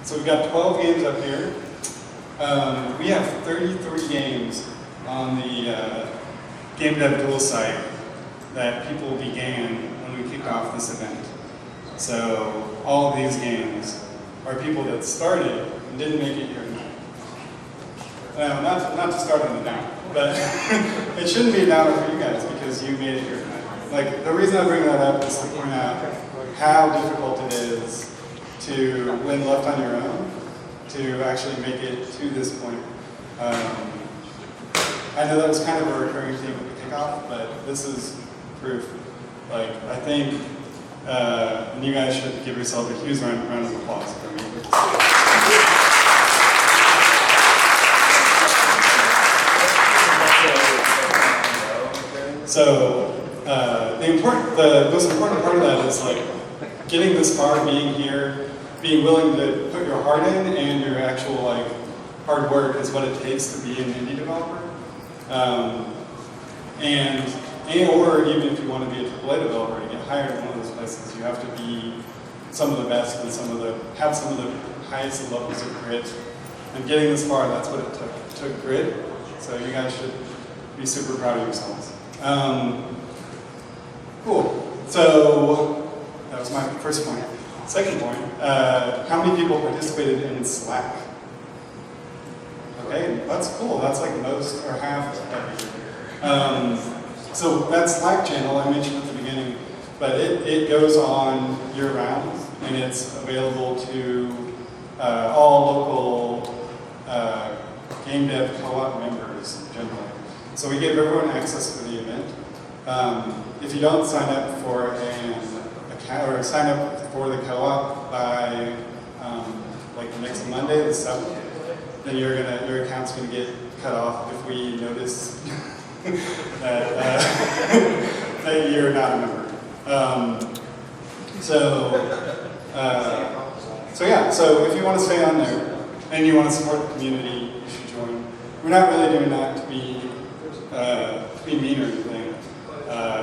So we've got 12 games up here. We have 33 games on the Game Dev Duel site that people began when we kicked off this event. So all of these games are people that started and didn't make it here tonight. Not to start on the down, but it shouldn't be a downer for you guys because you made it here tonight. Like, the reason I bring that up is to point out how difficult it is to, when left on your own, to actually make it to this point. I know that was kind of a recurring theme at the kickoff, but this is proof. Like, I think, and you guys should give yourself a huge round of applause for me. So, the most important part of that is like getting this far, being here, being willing to put your heart in, and your actual like hard work is what it takes to be an indie developer. Or even if you want to be a AAA developer to get hired in one of those places, you have to be some of the best and have some of the highest levels of grit. And getting this far, that's what it took. It took grit. So you guys should be super proud of yourselves. Cool. So that was my first point. Second point, how many people participated in Slack? Okay, that's cool. That's like most or half of you. So that Slack channel I mentioned at the beginning, but it goes on year-round, and it's available to all local game dev co-op members generally. So we give everyone access to the event. If you don't sign up for sign up for the co-op by like next Monday, the 7th, then your account's gonna get cut off if we notice that that you're not a member. So if you want to stay on there and you want to support the community, you should join. We're not really doing that to be mean or anything.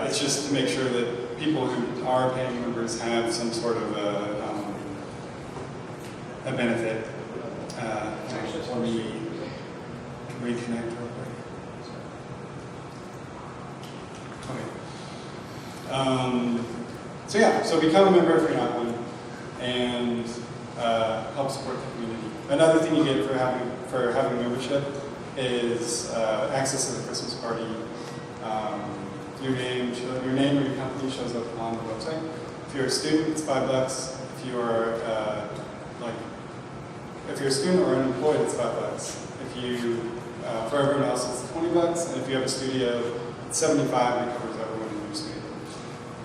It's just to make sure that people who are paying members have some sort of a benefit. Let me reconnect real quick. Okay. So become a member if you're not one, and help support the community. Another thing you get for having membership is access to the Christmas party. Your name or your company shows up on the website. If you're a student, it's $5. If you are if you're a student or unemployed, it's $5. If you for everyone else, it's $20. And if you have a studio, it's $75. And it covers everyone in your studio.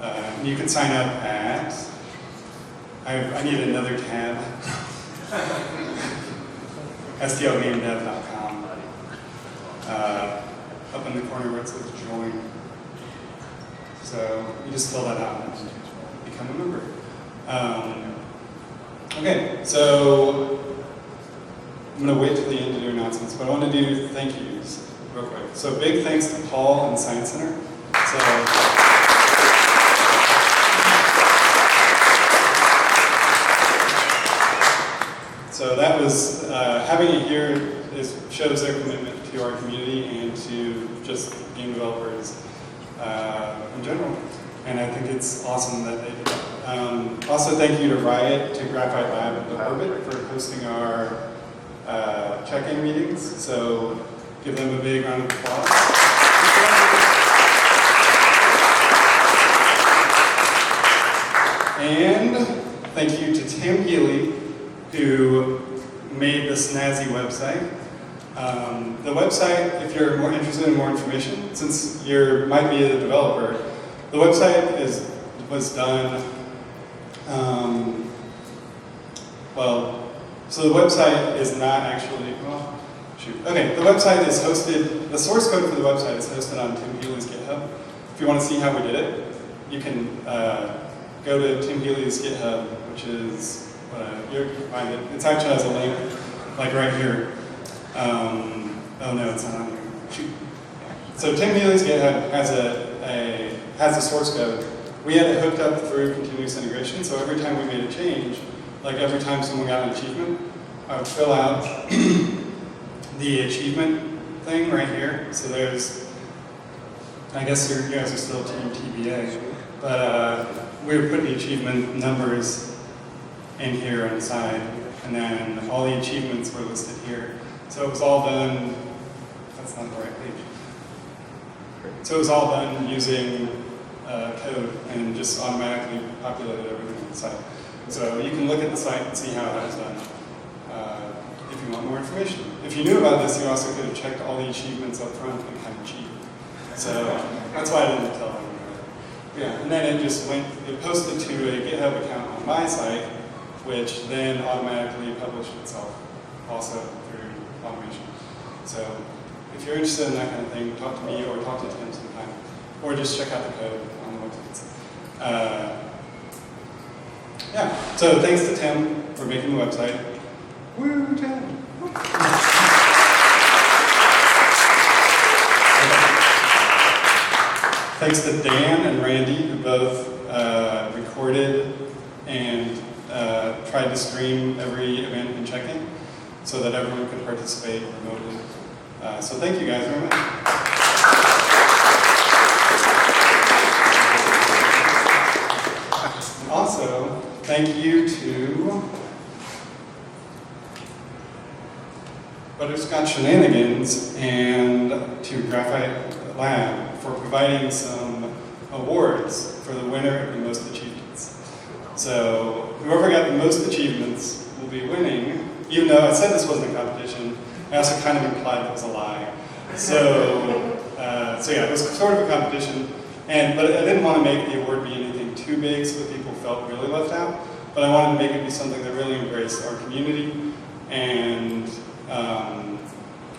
And you can sign up at. I need another tab. stlgamedev.com. Up in the corner where it says join. So you just fill that out and become a member. Okay, so I'm going to wait till the end to do announcements, but I want to do thank yous real quick. So big thanks to Paul and Science Center. So that was, having it here shows their commitment to our community and to just game developers in general. And I think it's awesome that they did that. Also thank you to Riot, to Graphite Lab, and to Orbit for hosting our check-in meetings. So give them a big round of applause. And thank you to Tim Healy, who made the snazzy website. The website, if you're more interested in more information, since you might be a developer, the website was done, so the website is not actually, okay, the website is hosted, the source code for the website is hosted on Tim Healy's GitHub. If you want to see how we did it, you can go to Tim Healy's GitHub, which is, you can find it. It actually has a link, like right here. Oh no, it's not on here. Shoot. So Tim Healy's GitHub has the source code. We had it hooked up through continuous integration, so every time we made a change, like every time someone got an achievement, I would fill out the achievement thing right here. So there's, I guess you guys are still Team TBA, but we would put the achievement numbers in here inside, and then all the achievements were listed here. So it was all done, that's not the right page. So it was all done using code and just automatically populated everything on the site. So you can look at the site and see how that was done if you want more information. If you knew about this, you also could have checked all the achievements up front and kind of cheat. So that's why I didn't tell them. Yeah, and then it just went, it posted to a GitHub account on my site, which then automatically published itself also through automation. So if you're interested in that kind of thing, talk to me or talk to Tim sometime. Or just check out the code on the websites. Yeah, so thanks to Tim for making the website. Woo, Tim! Thanks to Dan and Randy, who both recorded and tried to stream every event and check-in so that everyone could participate remotely. So thank you guys very much. Also, thank you to Butterscotch Shenanigans and to Graphite Lab for providing some awards for the winner of the most achievements. So whoever got the most achievements will be winning, even though I said this wasn't a competition. I also kind of implied it was a lie. So yeah, it was sort of a competition, but I didn't want to make the award be anything too big so that people felt really left out, but I wanted to make it be something that really embraced our community and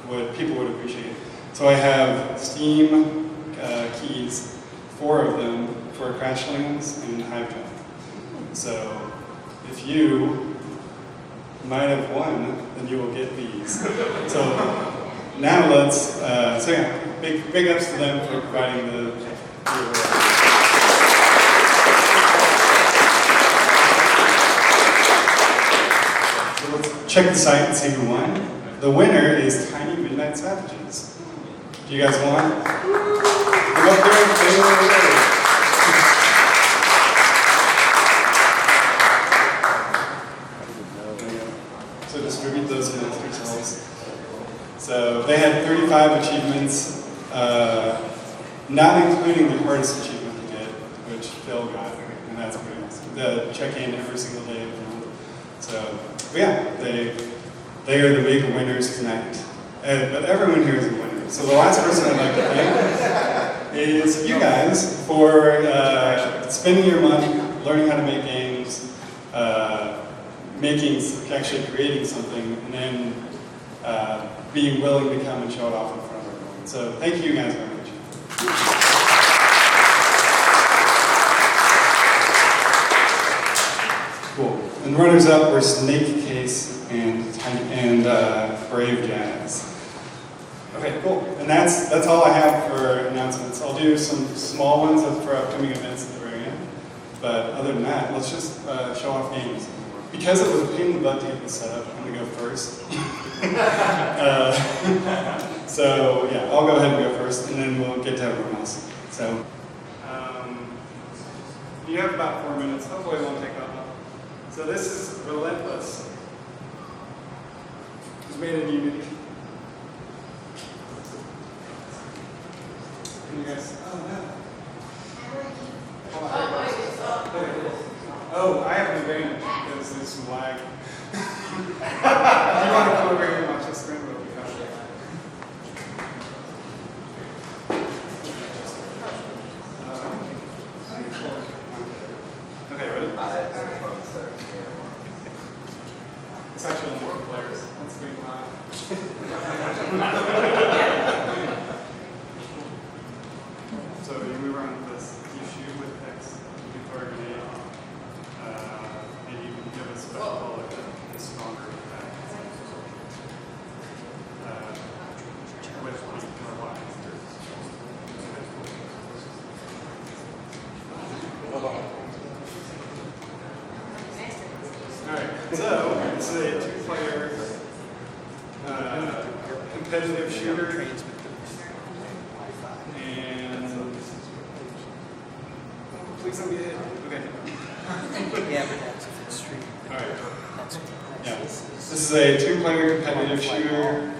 what people would appreciate. So I have Steam keys, 4 of them, for Crashlands and Hiram. So if you might have won, then you will get these. So now let's, so yeah, big ups to them for providing the award. So let's check the site and see who won. The winner is Tiny Midnight Savages. Do you guys want? Come up here. So distribute those amongst yourselves. So they had 35 achievements, not including the hardest achievement they did, which Phil got, and that's pretty awesome. The check-in every single day of the month. So, but yeah, they are the big winners tonight. But everyone here is a winner. So the last person I'd like to thank is you guys for spending your money learning how to make games, actually creating something, and then being willing to come and show it off in front of everyone. So thank you guys very much. Cool. And runners-up were Snake Case and Brave Jazz. Okay, cool. And that's all I have for announcements. I'll do some small ones for upcoming events at the very end. But other than that, let's just show off games. Because it was a pain in the butt to get this set up, I'm going to go first. So yeah, I'll go ahead and go first, and then we'll get to everyone else. So you have about 4 minutes. Hopefully it won't take that long. So this is Relentless. It's made in Unity. Can you guys? Oh no. Oh, I have an advantage because there's some lag. If you want to come over here and watch this screen, we'll be faster. Okay, ready? It's actually more players. That's pretty high. So you move around with this. You shoot with X. You throw a grenade. And you can give a special bullet that is stronger attack. With your Y. Alright. it's a two-player competitive shooter. And please don't get hit. Okay. Yeah, but that's if it's street. All right. That's Yeah. This is a two-player competitive shooter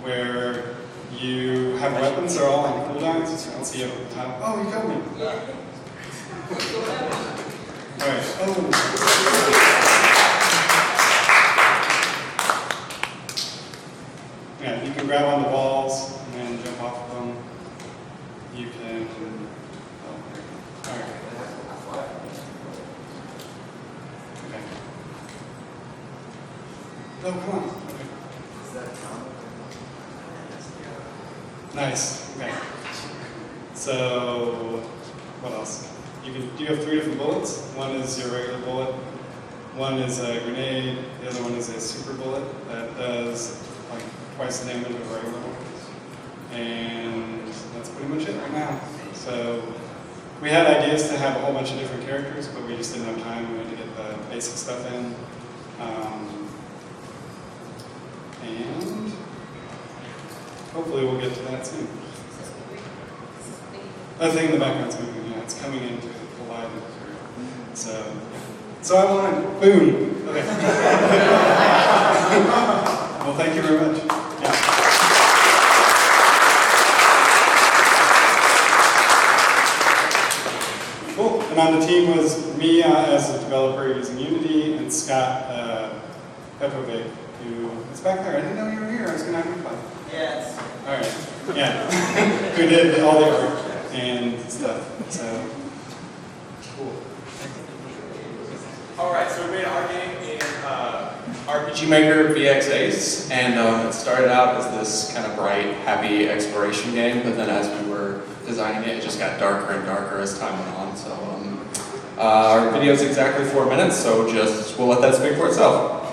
where you have weapons. They're all on cooldowns, as you can see up at the top. Oh, you killed me. All right. Oh. Yeah, you can grab on the walls and then jump off of them. You can. Oh, all right. Okay. Oh, come on. Okay. Nice. Okay. So, what else? You have 3 different bullets. One is your regular bullet. One is a grenade. The other one is a super bullet that does like twice the damage of a regular bullet. And that's pretty much it right now. So we had ideas to have a whole bunch of different characters, but we just didn't have time. We had to get the basic stuff in. And hopefully we'll get to that soon. That thing in the background's moving, yeah, it's coming into the live material. So I won. Boom. Okay. Well, thank you very much. Yeah. Cool. And on the team was me as a developer using Unity, and Scott Petrovic, who is back there. I didn't know you were here. I was going to have you play. Yes. All right. Yeah. Who did all the art and stuff. So cool. All right, so we made our game in PIdG Maker VX Ace, and it started out as this kind of bright, happy exploration game, but then as we were designing it, it just got darker and darker as time went on. So our video is exactly 4 minutes, so we'll let that speak for itself.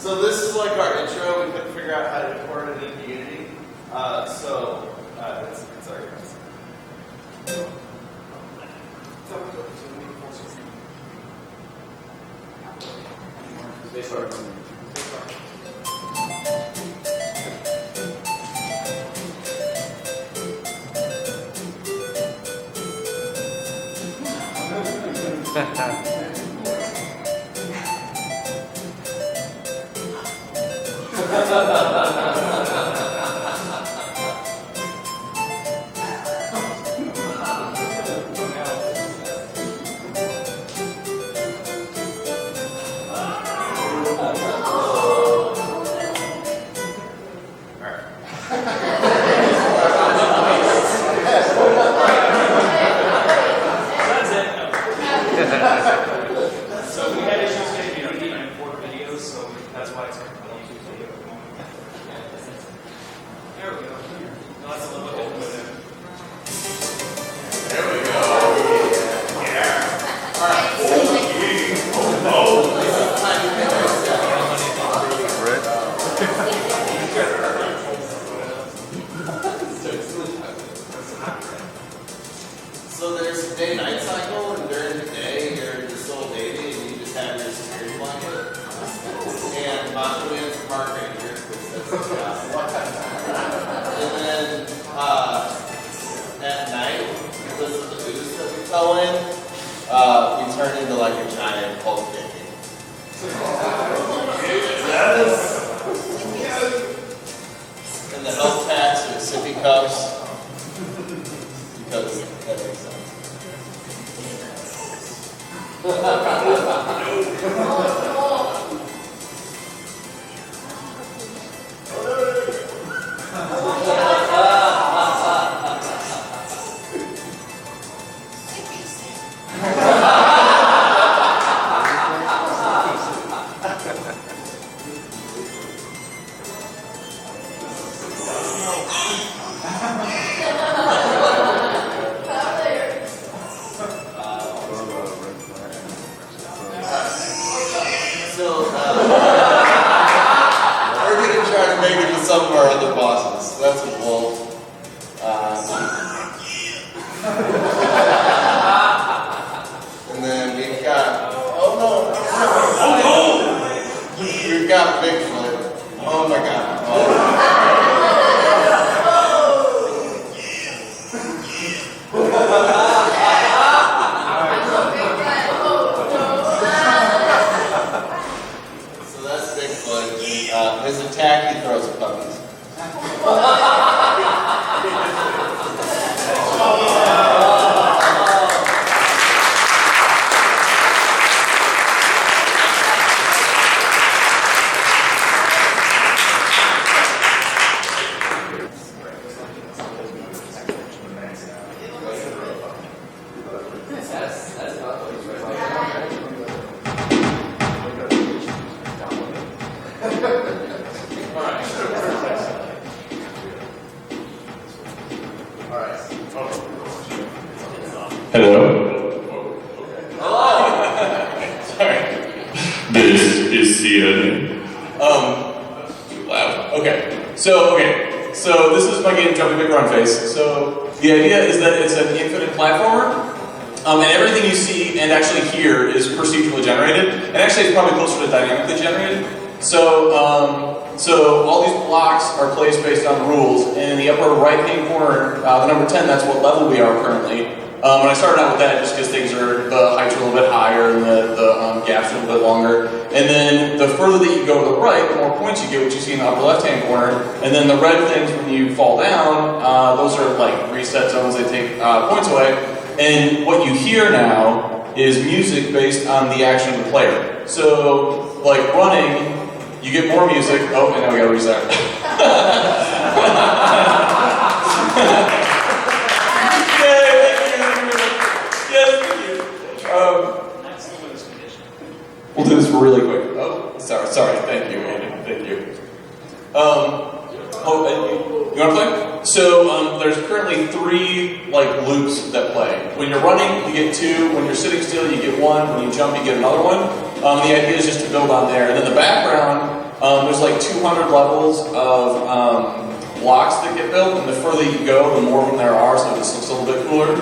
So this is like our intro. We couldn't figure out how to record it in Unity. It's our guys. So we had issues getting Unity and import videos, so that's why it's coming from YouTube video. There we go. No, that's a little bit open with it. There we go. Yeah. All right. So there's a day-night cycle, and during the day you're in this little baby, and you just have your security blanket. And Masquerade's a park ranger, because that's his job. And then at night, because of the ooze that we fell in, we turn into like a giant Hulk baby. And the health packs are sippy cups. Because that makes sense. So, we're going to try to make it to some of our other bosses. So that's a wolf. And then we've got, we've got Bigfoot. Oh my god. So that's Bigfoot. His attack, he throws puppies. Hello. Sorry. This is CNN. Too loud. Okay. So this is my game, Jumpy McRunface. So the idea is that it's an infinite platformer, and everything you see and actually hear is procedurally generated, and actually it's probably closer to dynamically generated. So so all these blocks are placed based on rules, and in the upper right-hand corner, the number 10, that's what level we are currently. And I started out with that just because the heights are a little bit higher and the gaps are a little bit longer. And then the further that you go to the right, the more points you get, which you see in the upper left-hand corner. And then the red things, when you fall down, those are like reset zones, they take points away. And what you hear now is music based on the action of the player. So, like running, you get more music. Oh, and now we gotta reset. We'll do this really quick. Oh, sorry. Thank you, Andy. Thank you. You want to play? So there's currently 3 like loops that play. When you're running, you get 2. When you're sitting still, you get 1. When you jump, you get another one. The idea is just to build on there. And then the background There's like 200 levels of blocks that get built, and the further you go, the more of them there are, so this looks a little bit cooler.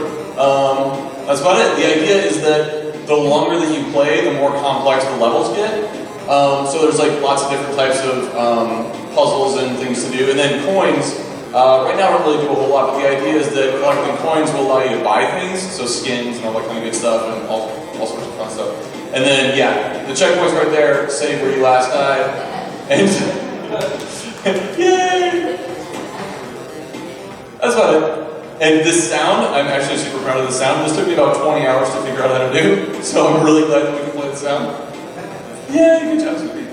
That's about it. The idea is that the longer that you play, the more complex the levels get. So there's like lots of different types of puzzles and things to do, and then coins. Right now, I don't really do a whole lot, but the idea is that collecting coins will allow you to buy things, so skins and all that kind of good stuff, and all sorts of fun stuff. And then, yeah, the checkpoint's right there, save where you last died, and yay! That's about it. And this sound, I'm actually super proud of the sound. This took me about 20 hours to figure out how to do, so I'm really glad that we can play the sound. Yay, good job, Snoopy.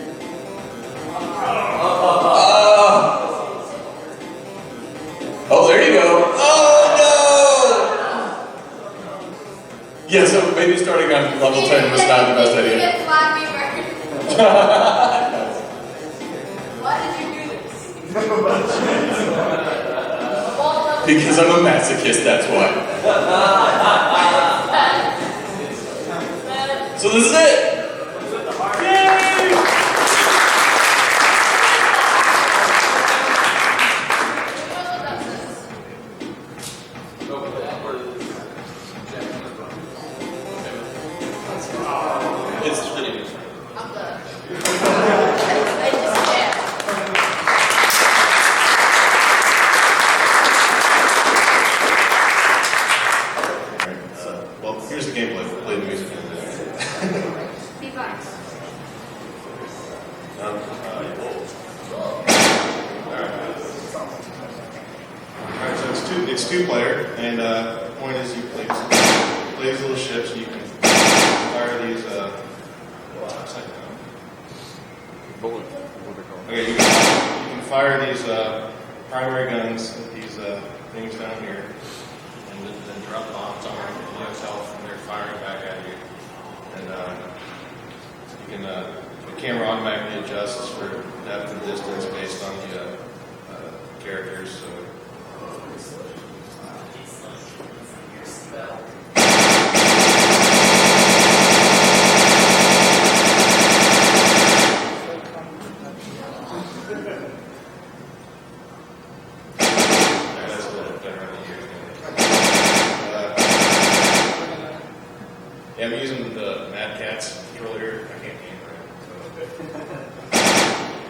Oh, there you go. Oh, no! Yeah, so maybe starting on level 10 was not the best idea. Why did you do this? Because I'm a masochist, that's why. So this is it! Yay! It's pretty good. I'm done. Well, here's the gameplay. We'll play the music. Alright, so it's two-player, and the point is you play these little ships, and you can fire these. Okay, you can fire these primary guns at these things down here, and then drop bombs on yourself, and they're firing back at you. And you can the camera automatically adjusts for depth and distance based on the characters. So. That's a little better on the ear. Yeah, I'm using the Mad Catz controller. I can't aim right. So.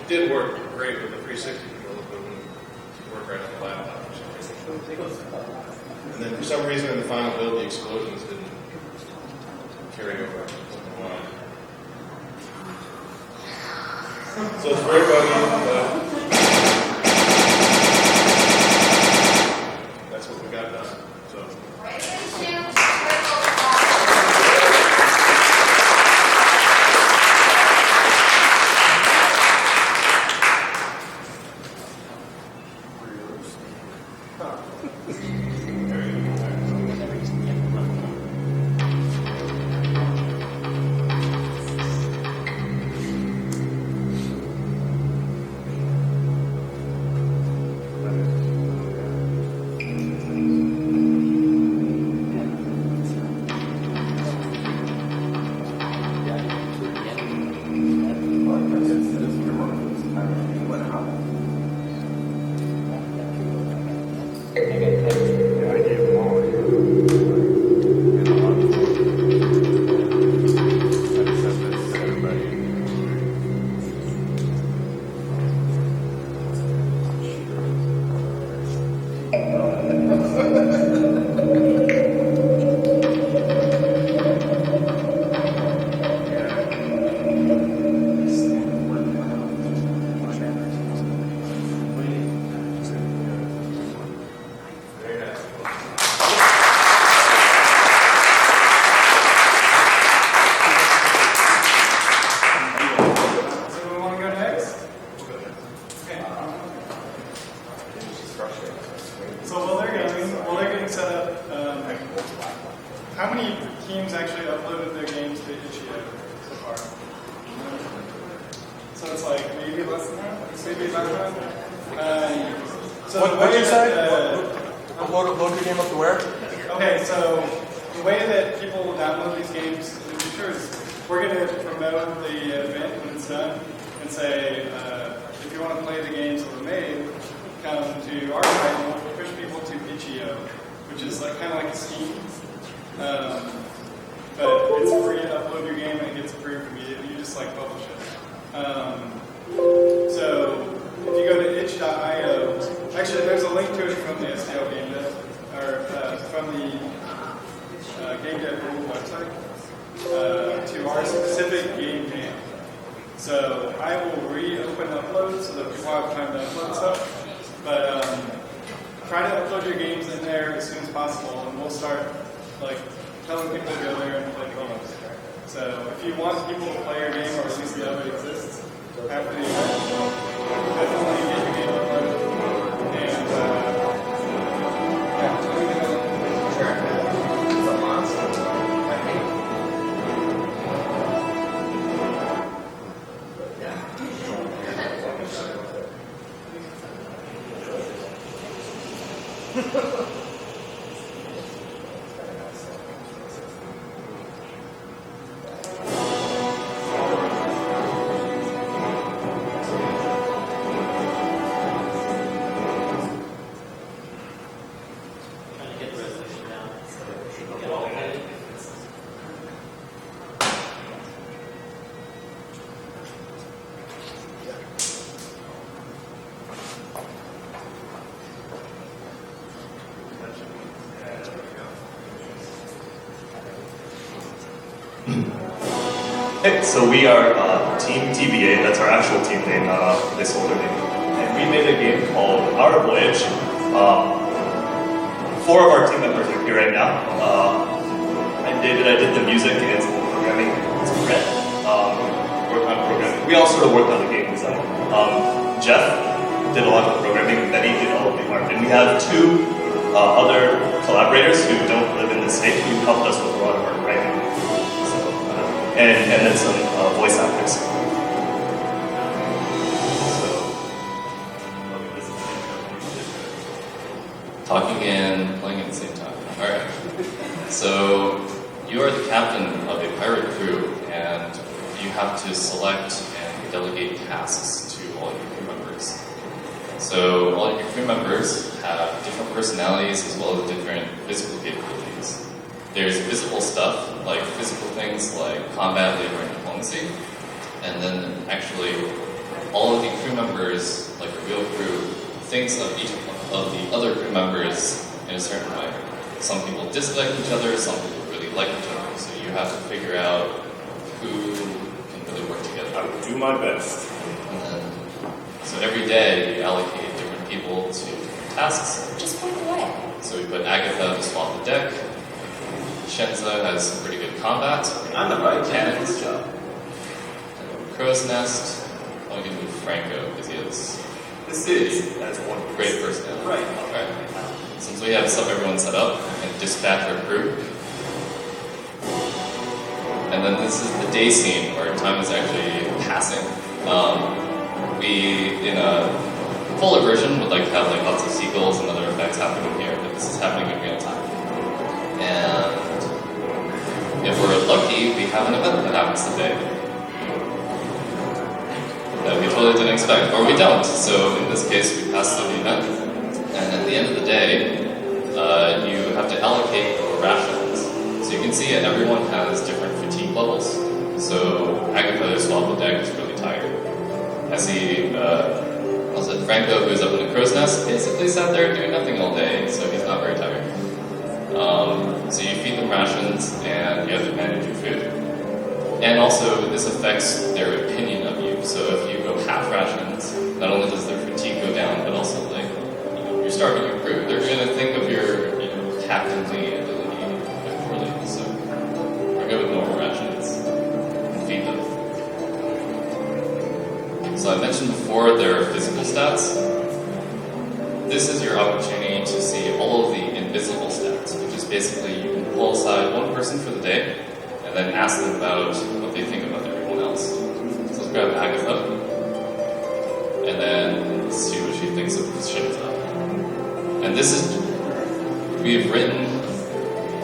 It did work great with the 360 controller, but it wouldn't work right on the laptop for some reason. And then for some reason in the final build, the explosions didn't carry over. So it's very buggy, but that's what we got done. So. What'd you say? Load your game up to where? Okay, so the way that people download these games in the future is we're going to promote the event when it's done. and say, if you want to play the games that were made, come to our site and we'll push people to PIdG, which is like kind of like a Steam. But it's free to upload your game and it gets approved immediately. You just like publish it. So if you go to itch.io, actually there's a link to it from the STL Game Dev, or from the Game Dev Rule website, to our specific game jam. So I will reopen upload so that people have time to upload stuff. But try to upload your games in there as soon as possible, and we'll start like telling people to go there and play games. So if you want people to play your game, or at least know it exists, after the event, definitely get your game uploaded. And yeah, let me know. It's a monster. I think. Trying to get the resolution down. Hey, so we are Team TVA, that's our actual team name, not a placeholder name. And we made a game called Our Voyage. 4 of our team members are here right now. I did the music and some programming. It's Brett, worked on programming. We all sort of worked on the game design. Jeff did a lot of the programming, Benny did all of the art. And we have 2 other collaborators who don't live in the state who helped us with a lot of our writing. And then some voice actors. Talking and playing at the same time. Alright. So, you are the captain of a pirate crew, and you have to select and delegate tasks to all your crew members. So, all of your crew members have different personalities as well as different physical capabilities. There's visible stuff, like physical things like combat, labor, and diplomacy. And then actually, all of the crew members, like a real crew, thinks of each of the other crew members in a certain way. Some people dislike each other, some people really like each other. So you have to figure out who can really work together. I will do my best. And then, so every day you allocate different people to different tasks. Just point the way. So we put Agatha to swap the deck. Shenza has some pretty good combat. I'm the right cannons. job. Crow's Nest. I'm going to move Franco because he has This is, that's one. great personality. Right. Alright. Since we have everyone set up and dispatch our crew. And then this is the day scene where time is actually passing. We, in a fuller version, would like to have lots of sequels and other effects happening here, but this is happening in real time. And if we're lucky, we have an event that happens today that we totally didn't expect, or we don't. So in this case, we pass through the event, and at the end of the day, you have to allocate your rations. So you can see everyone has different fatigue levels. So Agatha, who swallowed the deck, is really tired. I see, Franco, who's up in the crow's nest, basically sat there doing nothing all day, so he's not very tired. So you feed them rations, and you have to manage your food. And also, this affects their opinion of you. So if you go half rations, not only does their fatigue go down, but also you're starving your crew. They're going to think of your captainly ability poorly. So we're good with normal rations and feed them. So I mentioned before there are physical stats. This is your opportunity to see all of the invisible stats, which is basically you can pull aside one person for the day and then ask them about what they think about everyone else. So let's grab Agatha and then see what she thinks of Shinza. And this is, we've written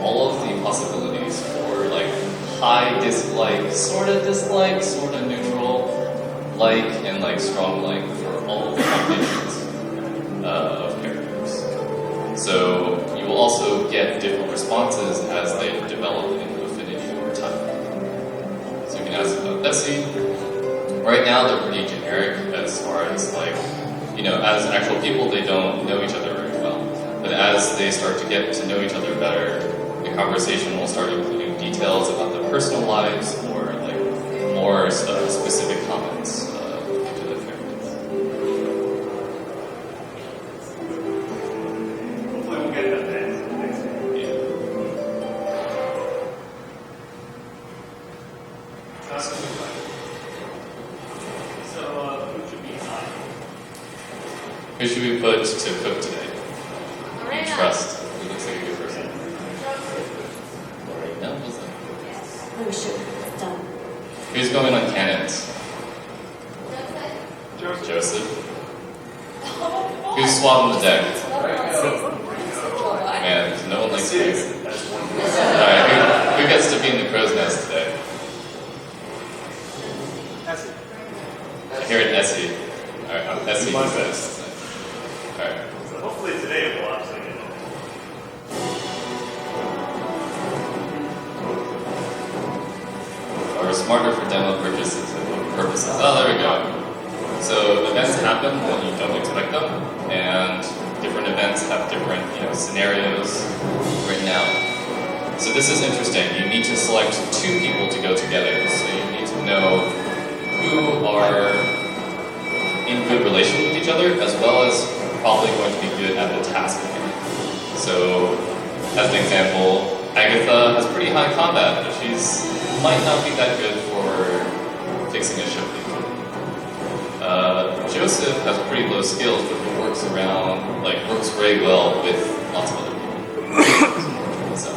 all of the possibilities for high dislike, sort of neutral, like and like strong like for all of the combinations of characters. So you will also get different responses as they develop in affinity over time. So you can ask about Bessie. Right now they're pretty generic as far as like, you know, as actual people they don't know each other very well. But as they start to get to know each other better, the conversation will start including details about their personal lives or like more specific comments into the characters. Hopefully we'll get that next time. Yeah. So, who should be on? Who should we put to cook today? Alright. Trust. Who looks like a good person? Lorena, was it? Yes. Oh, sure. It's done. Who's going on cannons? Joseph. Who's swapping the deck? Man, no one likes David. Alright, who gets to be in the crow's nest today? I hear it, Essie. Alright, Essie is best. Alright. So hopefully today we'll actually get it. Or smarter for demo purposes. Oh, there we go. So events happen when you don't expect them, and different events have different, scenarios written out. So this is interesting. You need to select two people to go together. So you need to know who are in good relation with each other, as well as probably going to be good at the task at hand. So, as an example, Agatha has pretty high combat, but she's might not be that good for fixing a ship. Joseph has pretty low skills, but he works very well with lots of other people. So.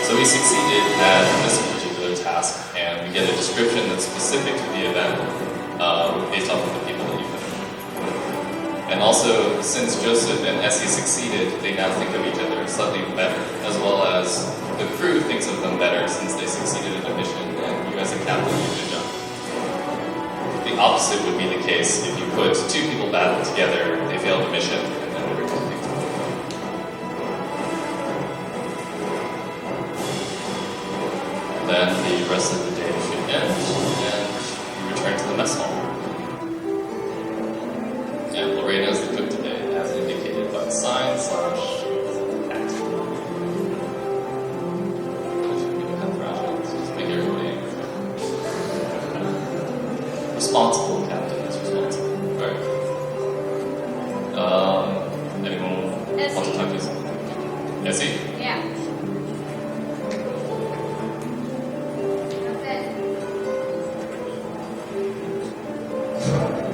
So we succeeded at this particular task, and we get a description that's specific to the event based off of the people that you put in. And also, since Joseph and Essie succeeded, they now think of each other slightly better, as well as the crew thinks of them better since they succeeded in the mission, and you as a captain did a good job. The opposite would be the case if you put two people battle together, they failed the mission, and then everyone thinks of them. Then the rest of the day should end, and you return to the mess hall. And Lorena is the cook today, as indicated by the sign / cat. We don't have rations, just make everybody responsible. Captain is responsible. Alright. Anyone want to talk to us? Essie? Yeah.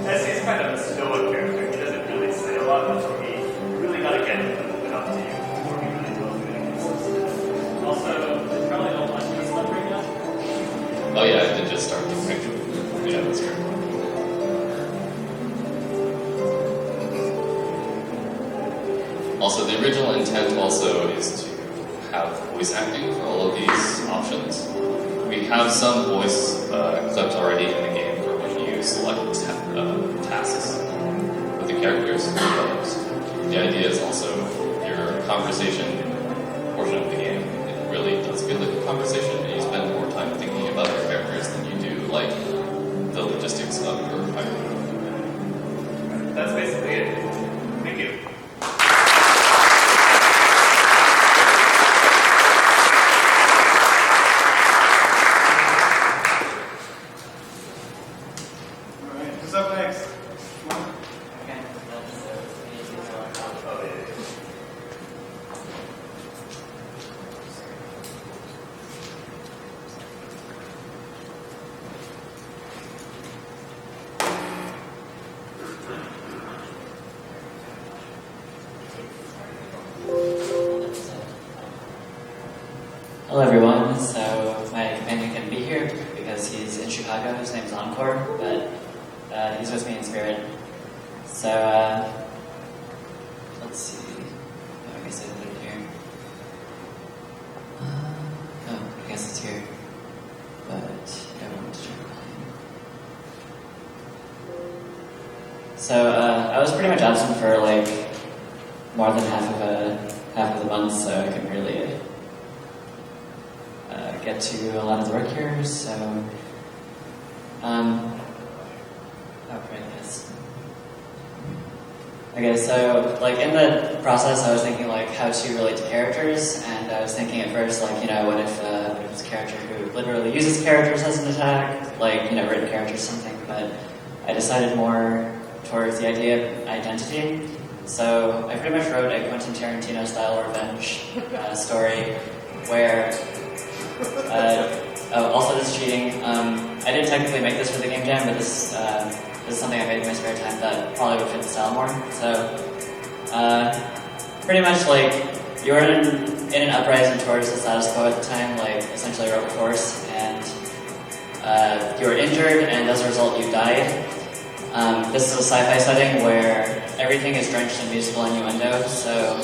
Essie's kind of a stoic character. He doesn't really say a lot, so we really got to get him up to you before we really go through it. Also, they probably don't want you to sleep right now. Oh yeah, I did just start the picture. Yeah, that's true. Also, the original intent also is to have voice acting for all of these options. We have some voice clips already in the game for when you select tasks with the characters. The idea is also your conversation portion of the game. It really does feel like a conversation, and you spend more time thinking about your characters than you do like the logistics of your fighting. That's basically it. Thank you. Alright, who's up next? Hello everyone, so my companion couldn't be here because he's in Chicago. His name's Encore, but he's with me in spirit. So let's see. I guess I put it here. So I was pretty much absent for like more than half of the month, so I couldn't really get to a lot of the work here. So, oh, right, yes. Okay, so like in the process, I was thinking like how to relate to characters, and I was thinking at first like, you know, what if it's a character who literally uses characters as an attack, like, you know, written characters or something, but I decided more towards the idea of identity. So I pretty much wrote a Quentin Tarantino style revenge story where, oh, also this is cheating. I didn't technically make this for the game jam, but this is something I made in my spare time that probably would fit the style more. So pretty much like you're in an uprising towards the status quo at the time, like essentially a rebel force, and you were injured, and as a result you died. This is a sci-fi setting where everything is drenched in musical innuendo, so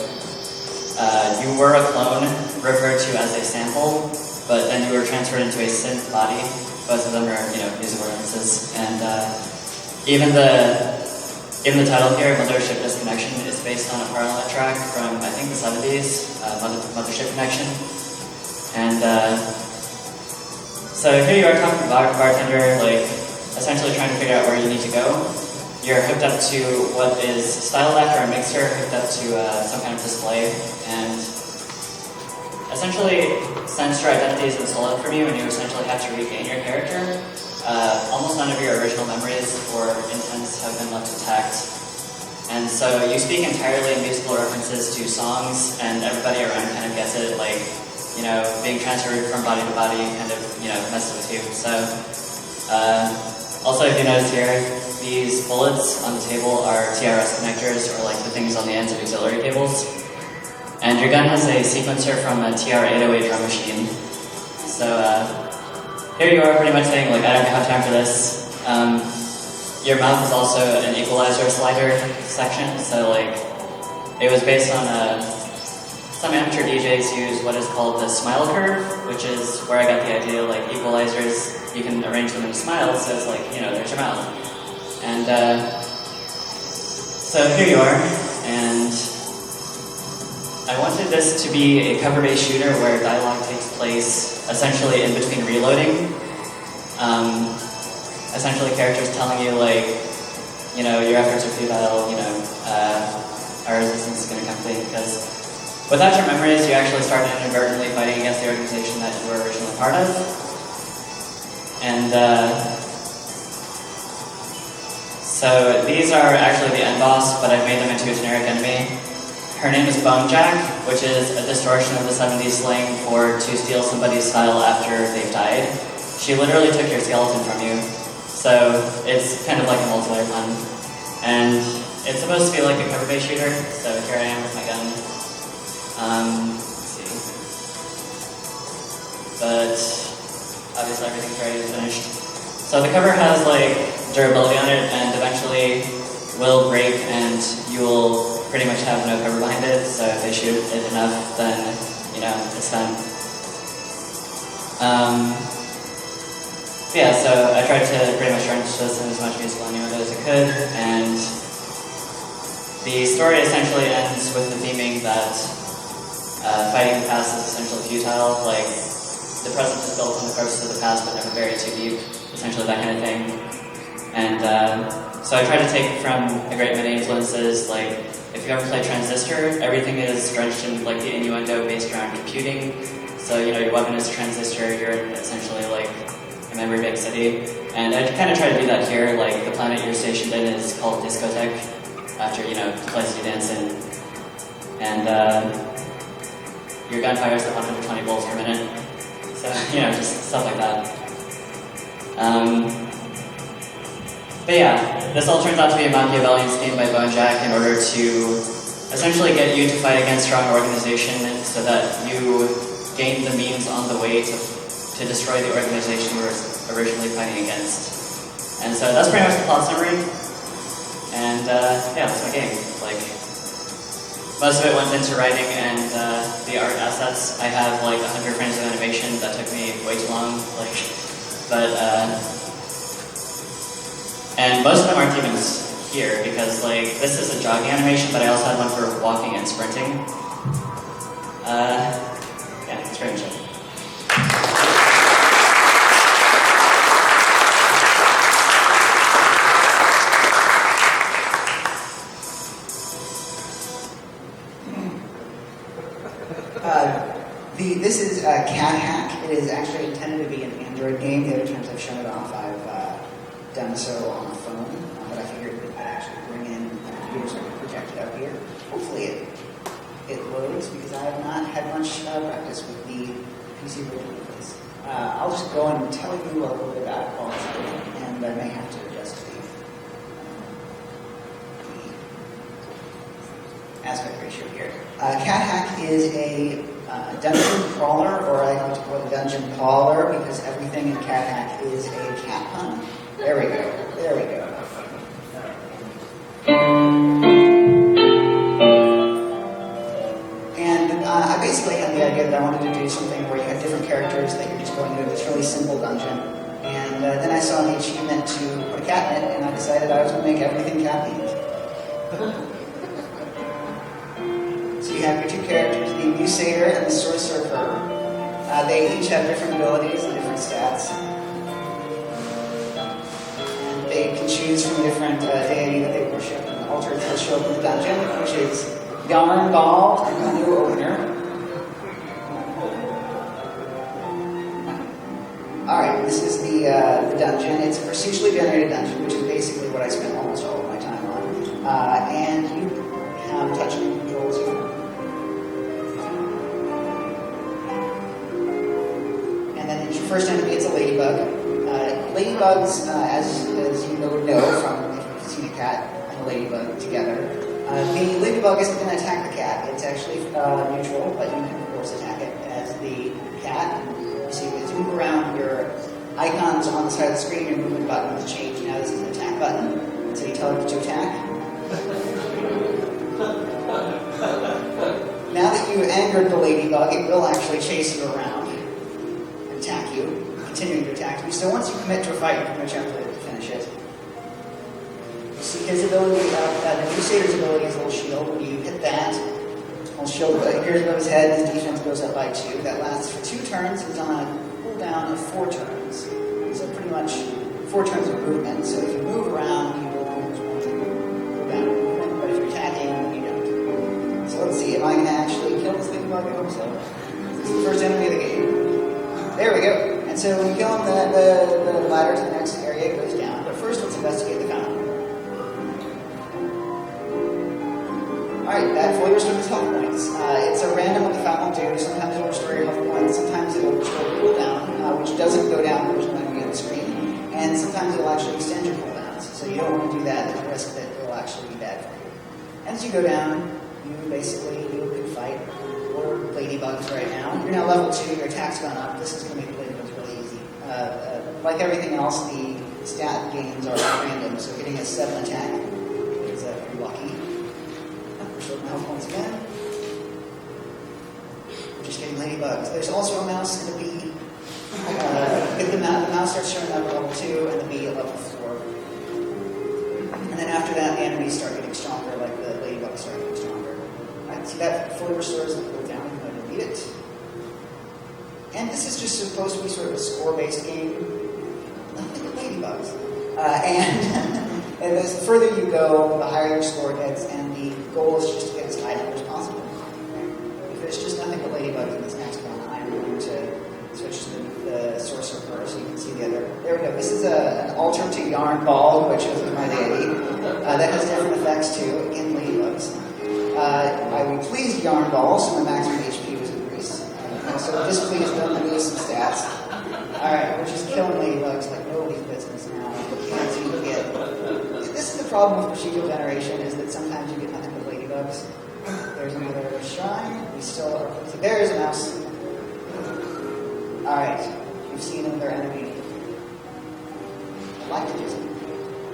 you were a clone referred to as a sample, but then you were transferred into a synth body. Both of them are, you know, musical references, and even the title here, Mothership Disconnection, is based on a Parliament track from, I think, the 70s, Mothership Connection. And so here you are talking about a bartender, like, essentially trying to figure out where you need to go. You're hooked up to what is styled after a mixer, hooked up to some kind of display, and essentially, since your identity has been stolen from you and you essentially have to regain your character, almost none of your original memories or intents have been left intact. And so you speak entirely in musical references to songs, and everybody around kind of gets it, like, you know, being transferred from body to body kind of, you know, messes with you. So, also, if you notice here, these bullets on the table are TRS connectors, or like the things on the ends of auxiliary cables. And your gun has a sequencer from a TR-808 drum machine. So here you are pretty much saying, like, I don't have time for this. Your mouth is also an equalizer slider section, so like, it was based on some amateur DJs use what is called the smile curve, which is where I got the idea, like, equalizers, you can arrange them in smiles, so it's like, you know, there's your mouth. And so here you are, and I wanted this to be a cover-based shooter where dialogue takes place essentially in between reloading. Essentially characters telling you, like, you know, your efforts are futile, you know, our resistance is going to come clean, because without your memories, you actually start inadvertently fighting against the organization that you were originally part of. And so these are actually the end boss, but I've made them into a generic enemy. Her name is Bone Jack, which is a distortion of the 70s slang for to steal somebody's style after they've died. She literally took your skeleton from you. So it's kind of like a multiplayer pun. And it's supposed to be like a cover-based shooter, so here I am with my gun. Let's see. But obviously everything's ready and finished. So the cover has like durability on it, and eventually will break and you will pretty much have no cover behind it, so if they shoot it enough, then, you know, it's done. Yeah, so I tried to pretty much drench this in as much musical innuendo as I could, and the story essentially ends with the theming that fighting the past is essentially futile, like the present is built on the corpses of the past but never buried too deep, essentially that kind of thing. And so I tried to take from a great many influences, like if you ever play Transistor, everything is drenched in like the innuendo based around computing. So, you know, your weapon is a transistor, you're essentially like a memory big city. And I kind of try to do that here, like the planet you're stationed in is called Discotheque, after, you know, the place you dance in. And your gun fires at 120 volts per minute. So, you know, just stuff like that. But yeah, this all turns out to be a Machiavellian scheme by Bone Jack in order to essentially get you to fight against strong organization so that you gain the means on the way to destroy the organization you were originally fighting against. And so that's pretty much the plot summary. And yeah, that's my game. Like, most of it went into writing and the art assets. I have like 100 frames of animation that took me way too long. Like, but and most of them aren't even here because like this is a jogging animation, but I also had one for walking and sprinting. Yeah, that's pretty much it. This is Cat Hack. It is actually intended to be an Android game. The other times I've shown it off, I've done so on the phone, but I figured we could actually bring in a computer so I can project it up here. Hopefully it loads because I have not had much practice with the PC version of this. I'll just go and tell you a little bit about it while it's loading, and I may have to adjust the aspect ratio here. Cat Hack is a dungeon crawler, or I like to call it dungeon crawler, because everything in Cat Hack is a cat pun. There we go. There we go. And I basically had the idea that I wanted to do something where you had different characters that you're just going into this really simple dungeon. And then I saw the achievement to put a cat in it, and I decided I was going to make everything cat-themed. So you have your two characters, the Abusator and the Sorcerer. They each have different abilities and different stats. And they can choose from a different deity that they worship and altar that will show up in the dungeon, which is Yarn Ball and Canoe Opener. Alright, this is the dungeon. It's a procedurally generated dungeon, which is basically what I spent almost all of my time on. And you have touchscreen controls here. First enemy, it's a ladybug. Ladybugs, as you would know from if you've seen a cat and a ladybug together, the ladybug isn't going to attack the cat. It's actually neutral, but you can of course attack it as the cat. You see, as you move around, your icons on the side of the screen, your movement buttons change. Now this is an attack button, so you tell it to attack. Now that you angered the ladybug, it will actually chase you around. Attack you, continuing to attack you. So once you commit to a fight, you pretty much have to finish it. You see his ability, the Crusader's ability is a little shield. When you hit that, little shield appears above his head, his defense goes up by 2. That lasts for 2 turns. He's on a cooldown of 4 turns. So pretty much 4 turns of movement. So if you move around, you will lose 1 cooldown of movement, but if you're attacking, you don't. So let's see, am I going to actually kill this thing? I hope so. This is the first enemy of the game. There we go. And so when you kill him, the ladder to the next area goes down. But first, let's investigate the fountain. Alright, that fully restores health points. It's a random what the fountain will do. Sometimes it will restore your health points. Sometimes it will restore your cooldown, which doesn't go down when there's no enemy on the screen. And sometimes it will actually extend your cooldowns. So you don't want to do that. There's a risk that it will actually be bad for you. And as you go down, you basically do a good fight. Ladybugs right now. You're now level 2, your attack's gone up. This is going to make ladybugs really easy. Like everything else, the stat gains are random, so getting a 7 attack is pretty lucky. Restore my health points again. We're just getting ladybugs. There's also a mouse and a bee. The mouse starts showing up at level 2 and the bee at level 4. And then after that, the enemies start getting stronger, like the ladybugs start getting stronger. See, that fully restores the cooldown. It. And this is just supposed to be sort of a score-based game. Nothing but ladybugs. And as further you go, the higher your score gets, and the goal is just to get as high number as possible. If there's just nothing but ladybugs in this next one, I'm going to switch to the Sorcerer first so you can see the other. There we go. This is an altar to Yarn Ball, which is my deity. That has different effects too. Again, ladybugs. I pleased Yarn Ball, so my maximum HP was increased. So displeased them and lose some stats. Alright, we're just killing ladybugs like nobody's business now. Can't seem to get. This is the problem with procedural generation, is that sometimes you get nothing but ladybugs. There's another shrine. We still are. So there's a mouse. Alright, you've seen another enemy. I'd like to just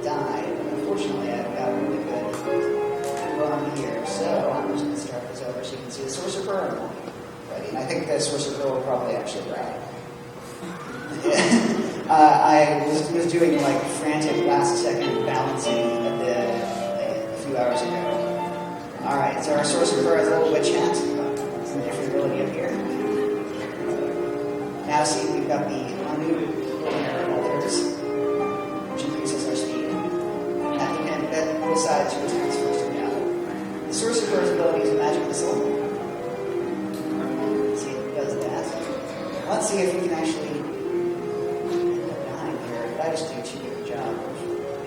die, but unfortunately I've got a really good run here. So I'm just going to start this over so you can see the Sorcerer. Ready. And I think the Sorcerer will probably actually brag. I was doing like frantic last second balancing at the few hours ago. Alright, so our sorcerer has a little witch hat. It's a different ability up here. Now see, we've got the lunar altars, which increases our speed. At the end, that decides who attacks first in the battle. The sorcerer's ability is a magic missile. Let's see if it does that. Let's see if we can actually end up behind here. Did I just do too good a job?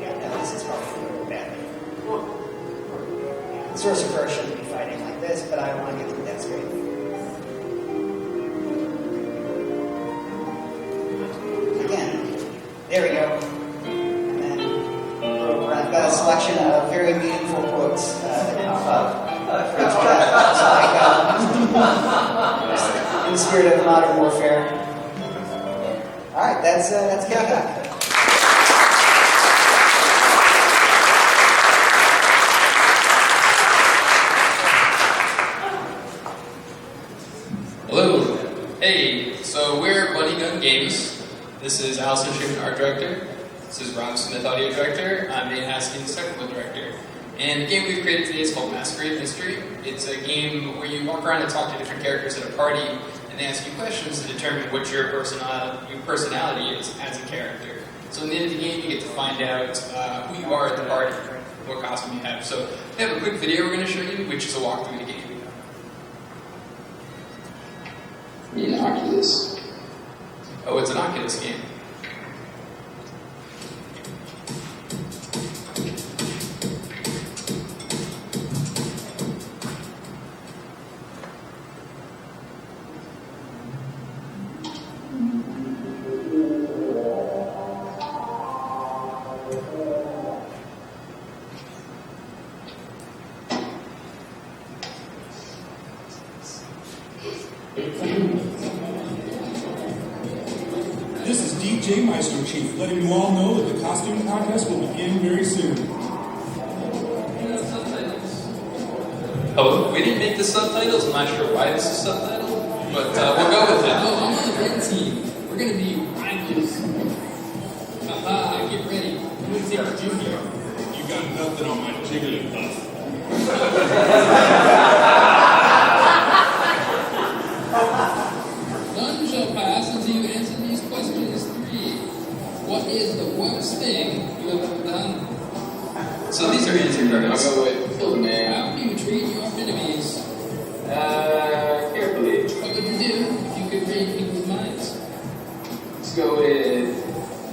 Yeah, no, this is probably going to go badly. The sorcerer shouldn't be fighting like this, but I want to get through that screen. Again, there we go. And then I've got a selection of very meaningful quotes that pop up for each chat. In the spirit of modern warfare. Alright, that's Kaka. Hello. Hey, so we're Bunny Gun Games. This is Allison Schumann, art director. This is Ron Smith, audio director. I'm Dane Haskins, technical director. And the game we've created today is called Masquerade Mystery. It's a game where you walk around and talk to different characters at a party, and they ask you questions to determine what your personality is as a character. So in the end of the game, you get to find out who you are at the party, what costume you have. So we have a quick video we're going to show you, which is a walkthrough of the game. An Oculus. Oh, it's an Oculus game. This is DJ Maestro Chief, letting you all know that the costume contest will begin very soon. Oh, we didn't make the subtitles. I'm not sure why this is subtitled, but we'll go with it. Oh, I'm on the red team. We're gonna be rivals. Haha, get ready. I'm gonna take the junior. You got nothing on my Jigglypuff. None shall pass until you answer these questions 3. What is the worst thing you have ever done? So these are answer cards. I'll go with kill the man. How do you treat your enemies? Carefully. What would you do if you could read people's minds? Let's go with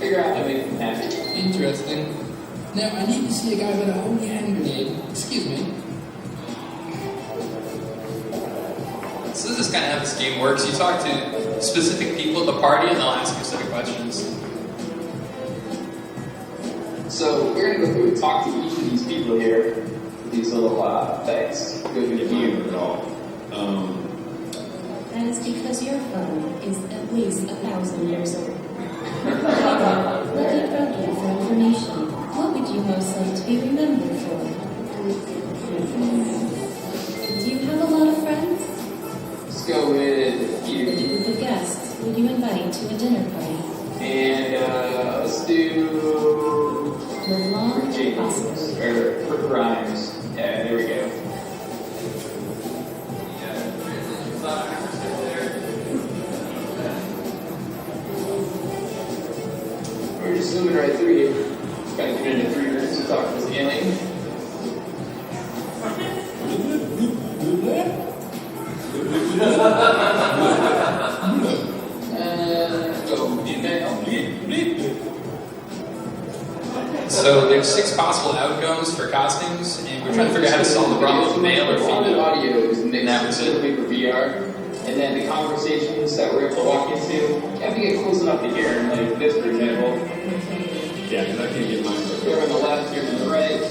figure out how to make them happy. Interesting. Now, I need to see a guy with a holy hand grenade. Excuse me. So this is kind of how this game works. You talk to specific people at the party, and they'll ask specific questions. So we're going to go through and talk to each of these people here with these little things. Go through the view and all. That is because your phone is at least 1,000 years old. Looking from you for information, what would you most like to be remembered for? Do you have a lot of friends? Let's go with you. Which group of guests would you invite to a dinner party? And let's do Live long and James prosper. or Rhymes. Yeah, there we go. We're just zooming right through you. Got to get into 3 minutes to talk to this alien. Go female. So there's 6 possible outcomes for costumes, and we're trying to figure out how to solve the problem of male or All the female. audio is mixed specifically for VR, and then the conversations that we're able to walk into, you have to get close enough to hear, like this, for example. Yeah, because I can't get mine. Here on the left, here on the right.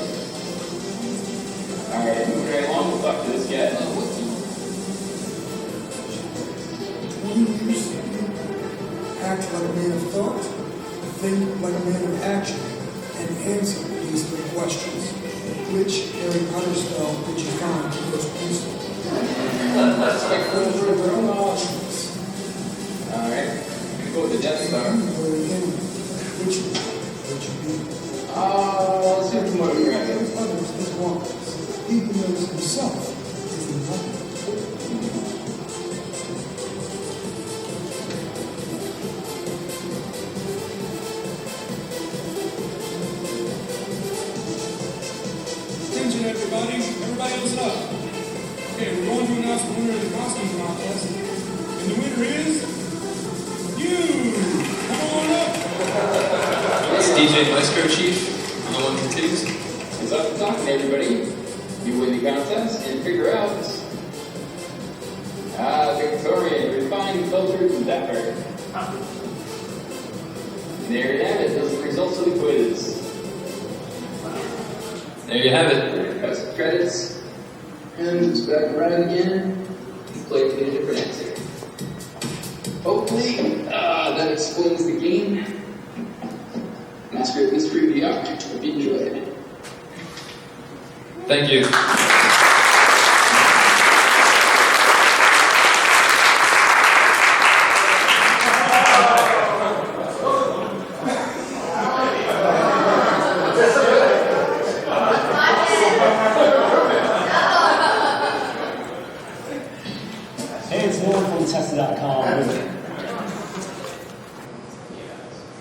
Alright, moving right along, we'll talk to this guy. Act like a man of thought, think like a man of action, and answer these 3 questions. Which Harry Potter spell did you find most useful? Those are their own options. Alright, gonna go with the Death Star. Which would you be? Let's do from what we grabbed. Others, there's one. DJ Maestro Chief. The one continues. It's up to talking, everybody. You win the contest and figure out. Victorian, refined, filtered, and dapper. There you have it. Those are the results of the quiz. There you have it. Got some credits. And it's back around again. You play to get a different answer. Hopefully, that explains the game. Masquerade Mystery VR. Hope you enjoyed it. Thank you. Hey, it's Lauren from Tested.com.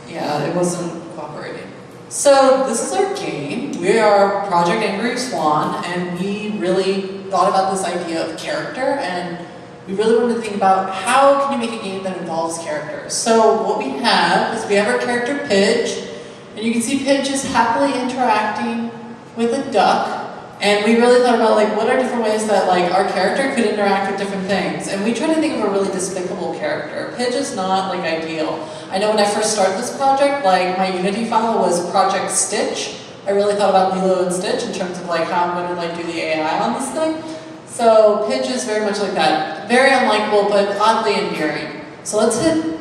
Yeah, it wasn't cooperating. So this is our game. We are Project Angry Swan, and we really thought about this idea of character, and we really wanted to think about how can you make a game that involves characters. So what we have is we have our character PIdG, and you can see PIdG is happily interacting with a duck. And we really thought about like what are different ways that like our character could interact with different things. And we tried to think of a really despicable character. PIdG is not like ideal. I know when I first started this project, like my Unity file was Project Stitch. I really thought about Lilo and Stitch in terms of like how I'm going to like do the AI on this thing. So PIdG is very much like that. Very unlikable, but oddly endearing. So let's hit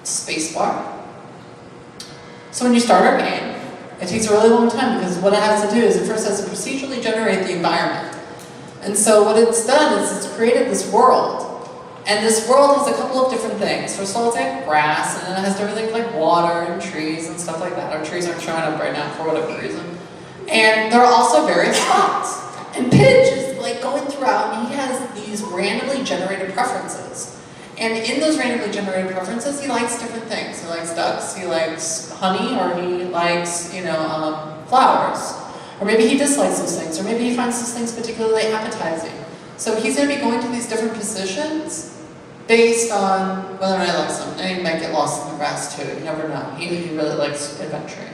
spacebar. So when you start our game, it takes a really long time because what it has to do is it first has to procedurally generate the environment. And so what it's done is it's created this world. And this world has a couple of different things. First of all, it's like grass, and then it has different things like water and trees and stuff like that. Our trees aren't showing up right now for whatever reason. And there are also various spots. And PIdG is like going throughout, and he has these randomly generated preferences. And in those randomly generated preferences, he likes different things. He likes ducks, he likes honey, or he likes, flowers. Or maybe he dislikes those things, or maybe he finds those things particularly appetizing. So he's going to be going to these different positions based on whether or not he likes them. And he might get lost in the grass too, you never know. He really likes adventuring.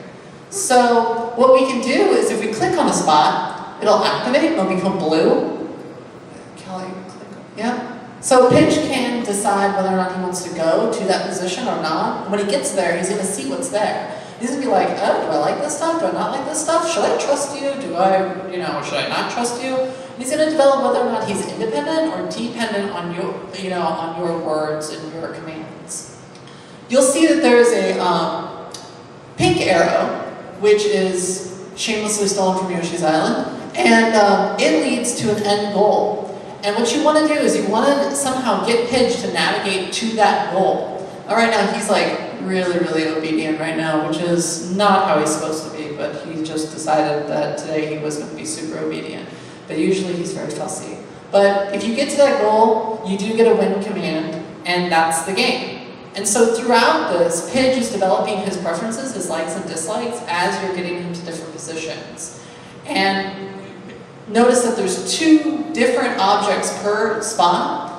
So what we can do is if we click on a spot, it'll activate, it'll become blue. Kelly, click, yeah? So PIdG can decide whether or not he wants to go to that position or not. And when he gets there, he's going to see what's there. He's going to be like, oh, do I like this stuff? Do I not like this stuff? Should I trust you? Should I not trust you? And he's going to develop whether or not he's independent or dependent on your, on your words and your commands. You'll see that there's a pink arrow, which is shamelessly stolen from Yoshi's Island, and it leads to an end goal. And what you want to do is you want to somehow get PIdG to navigate to that goal. Now, right now, he's like really, really obedient right now, which is not how he's supposed to be, but he just decided that today he was going to be super obedient. But usually he's very fussy. But if you get to that goal, you do get a win command, and that's the game. And so throughout this, PIdG is developing his preferences, his likes and dislikes, as you're getting him to different positions. And notice that there's 2 different objects per spot.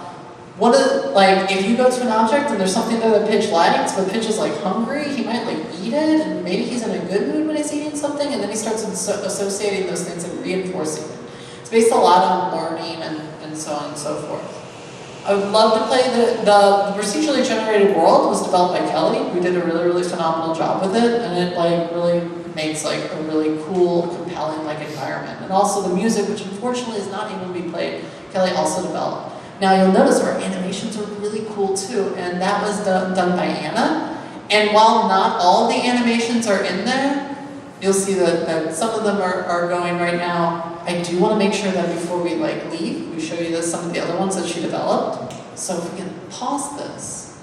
One of like if you go to an object and there's something there that PIdG likes, but PIdG is like hungry, he might like eat it, and maybe he's in a good mood when he's eating something, and then he starts associating those things and reinforcing it. It's based a lot on learning and so on and so forth. I would love to play the procedurally generated world was developed by Kelly, who did a really, really phenomenal job with it, and it like really makes like a really cool, compelling like environment. And also the music, which unfortunately is not able to be played, Kelly also developed. Now you'll notice our animations are really cool too, and that was done by Anna. And while not all the animations are in there, you'll see that some of them are going right now. I do want to make sure that before we like leave, we show you some of the other ones that she developed. So if we can pause this.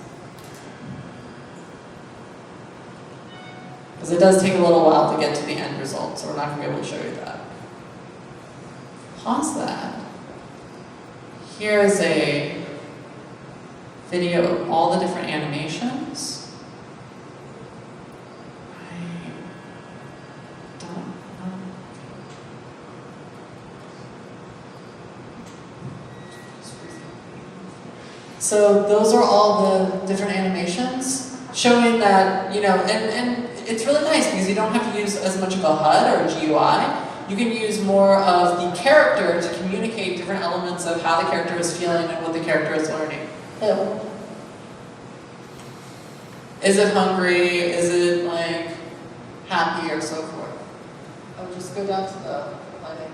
Because it does take a little while to get to the end result, so we're not going to be able to show you that. Pause that. Here's a video of all the different animations. So those are all the different animations showing that, and it's really nice because you don't have to use as much of a HUD or a GUI. You can use more of the character to communicate different elements of how the character is feeling and what the character is learning. Yeah. Is it hungry? Is it like happy or so forth? I'll just go down to the lighting.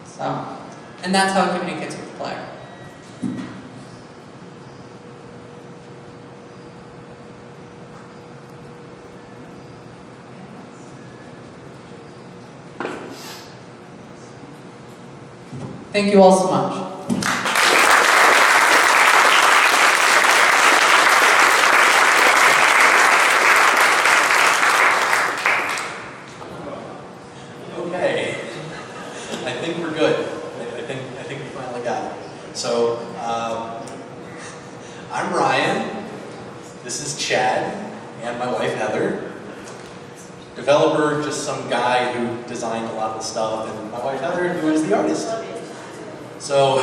So, and that's how it communicates with the player. Thank you all so much. Okay, I think we're good. I think we finally got it. So, I'm Ryan. This is Chad and my wife Heather. Developer, just some guy who designed a lot of the stuff, and my wife Heather, who is the artist. So,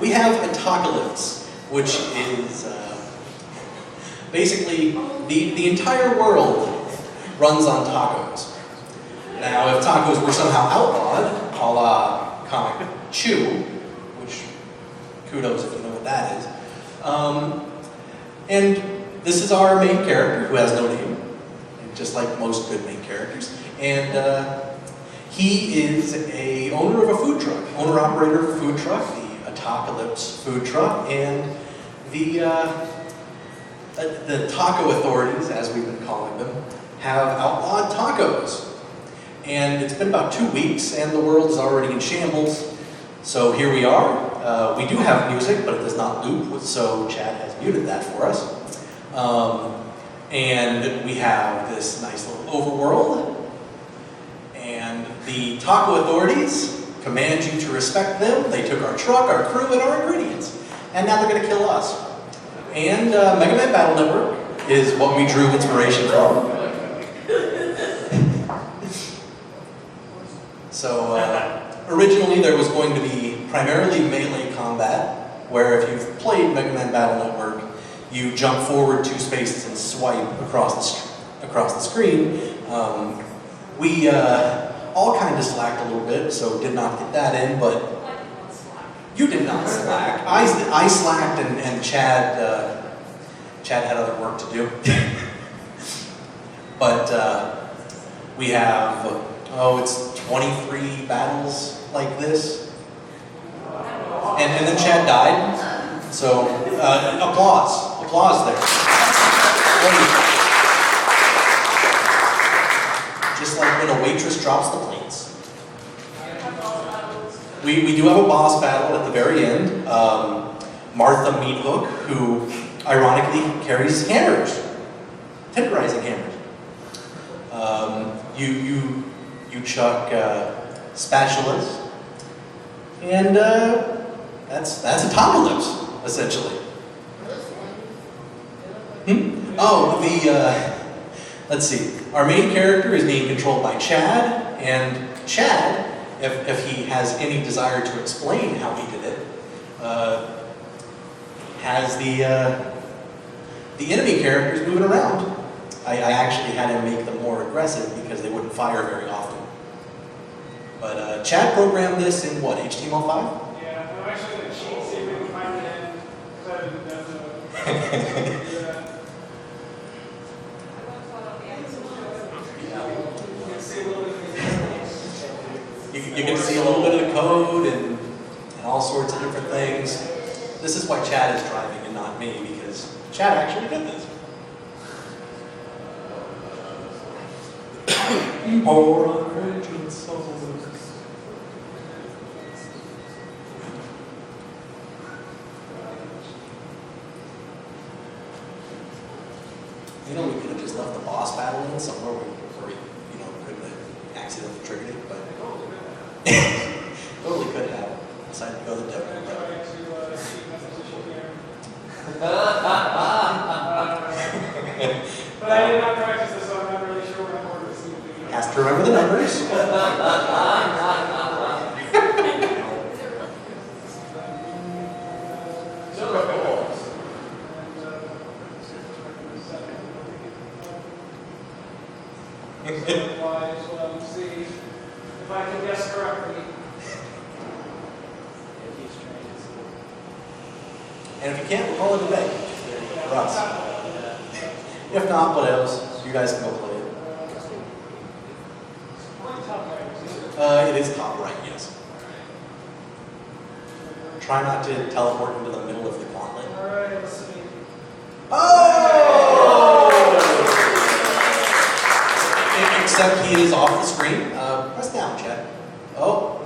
we have Atacolypse, which is basically the entire world runs on tacos. Now, if tacos were somehow outlawed, a la Comic Chew, which kudos if you know what that is, and this is our main character who has no name, just like most good main characters, and he is a owner of a food truck, owner-operator of a food truck, the Atacolypse food truck, and the taco authorities, as we've been calling them, have outlawed tacos. And it's been about 2 weeks, and the world is already in shambles. So here we are. We do have music, but it does not loop, so Chad has muted that for us. And we have this nice little overworld. And the taco authorities command you to respect them. They took our truck, our crew, and our ingredients. And now they're going to kill us. And Mega Man Battle Network is what we drew inspiration from. So, originally there was going to be primarily melee combat, where if you've played Mega Man Battle Network, you jump forward 2 spaces and swipe across the screen. We all kind of slacked a little bit, so did not get that in, but you did not slack. I slacked, and Chad had other work to do. But we have, it's 23 battles like this. And then Chad died. So, applause there. Just like when a waitress drops the plates. We do have a boss battle at the very end. Martha Meathook, who ironically carries hammers, tenderizing hammers. You chuck spatulas, and that's Atacolypse, essentially. Let's see. Our main character is being controlled by Chad, and Chad, if he has any desire to explain how he did it, has the enemy characters moving around. I actually had him make them more aggressive because they wouldn't fire very often. But Chad programmed this in what, HTML5? Yeah, no, actually, the cheat, see if we can find it in, because I didn't know. You can see a little bit of the code and all sorts of different things. This is why Chad is driving and not me, because Chad actually did this. Poor unfortunate souls. You know, we could have just left the boss battle in somewhere where we couldn't have accidentally triggered it, but totally could have. Decided to go the devil route. But I did not practice this, so I'm not really sure what I'm this. Has to remember the numbers. Otherwise, see if I can guess correctly. And if you can't, we'll call it a day for us. If not, what else? You guys can go play it. It is top right, yes. Try not to teleport into the middle of the gauntlet. Alright, let's see. Oh! Except he is off the screen. Press down, Chad. Oh.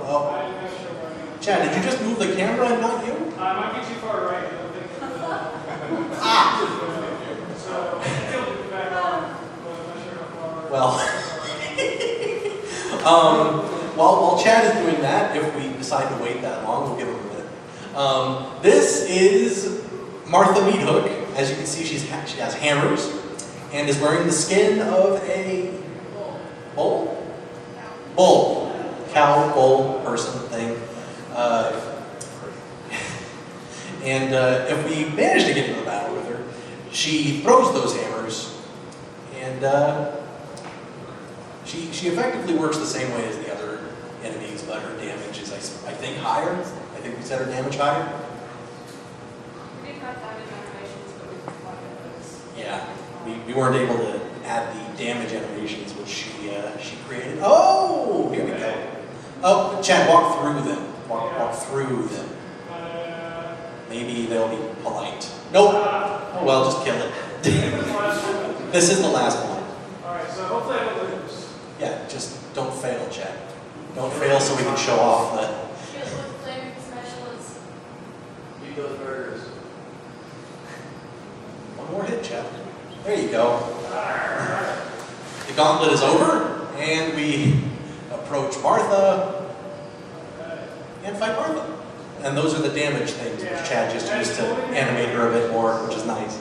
Chad, did you just move the camera and not you? Might be too far right. I don't think So, it'll be back on. But I'm not sure how far. While Chad is doing that, if we decide to wait that long, we'll give him a minute. This is Martha Meathook. As you can see, she has hammers and is wearing the skin of a bull? Bull. Cow, bull, person, thing. If we manage to get into the battle with her, she throws those hammers, and she effectively works the same way as the other enemies, but her damage is, I think, higher. I think we set her damage higher. We've got damage animations, but we can find those. Yeah, we weren't able to add the damage animations which she created. Oh, here we go. Oh, Chad, walk through them. Walk through them. Maybe they'll be polite. Nope. Oh well, just kill it. This is the last one. Alright, so hopefully I don't lose. Yeah, just don't fail, Chad. Don't fail so we can show off the... Here's what flaming special is. Eat those burgers. One more hit, Chad. There you go. The gauntlet is over, and we approach Martha and fight Martha. And those are the damage things which Chad just used to animate her a bit more, which is nice.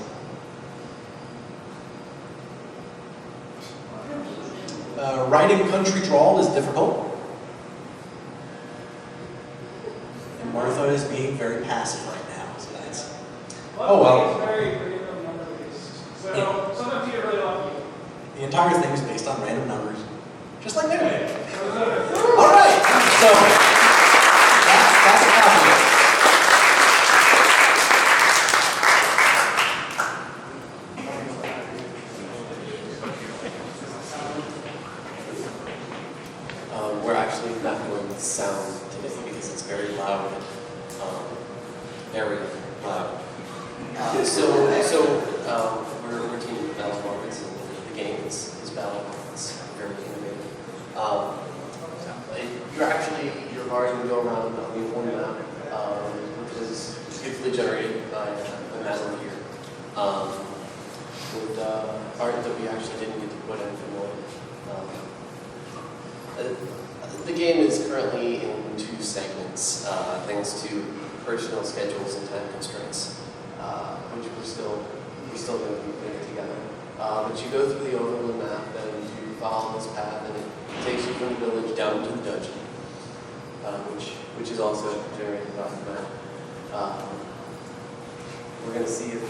Writing country drawl is difficult. And Martha is being very passive right now, so that's... Oh well. So sometimes you get really lucky. The entire thing is based on random numbers, just like Mega. Alright, so that's the positive. We're actually not going with sound today because it's very loud. Very loud. We're teaming Battle Bards, and the game is Battle Bards. Very innovative. Your bard will go around on the one map, which is beautifully generated by Madeline here. With art that we actually didn't get to put in for the game is currently in 2 segments, thanks to personal schedules and time constraints, which we're still going to be putting together. But you go through the overland map and you follow this path, and it takes you from the village down to the dungeon, which is also generated by the map. We're going to see if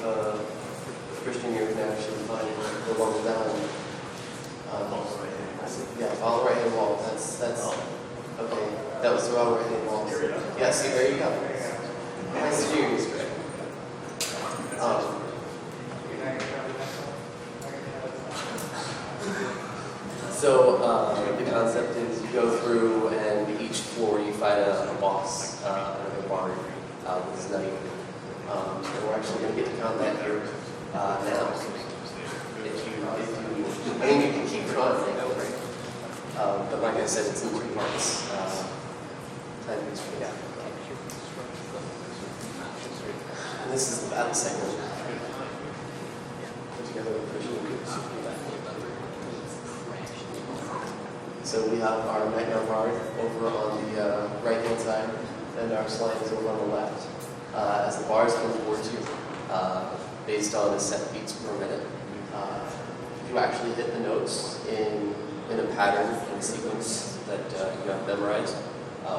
Christian here can actually find the one down. Yeah, follow the right-hand wall. That's okay. That was the wrong right-hand wall. Yeah, see, there you go. Nice steering straight. So the concept is you go through, and each floor you fight a boss, another bard with his knight. And we're actually going to get to combat here now. I mean, you can keep trying. But like I said, it's in 2 parts. Time is yeah. And this is the battle segment. Put together the Christian. So we have our Knight Bard over on the right-hand side, and our slime is over on the left. As the bars come towards you, based on a set beats per minute, you actually hit the notes in a pattern and sequence that you have memorized.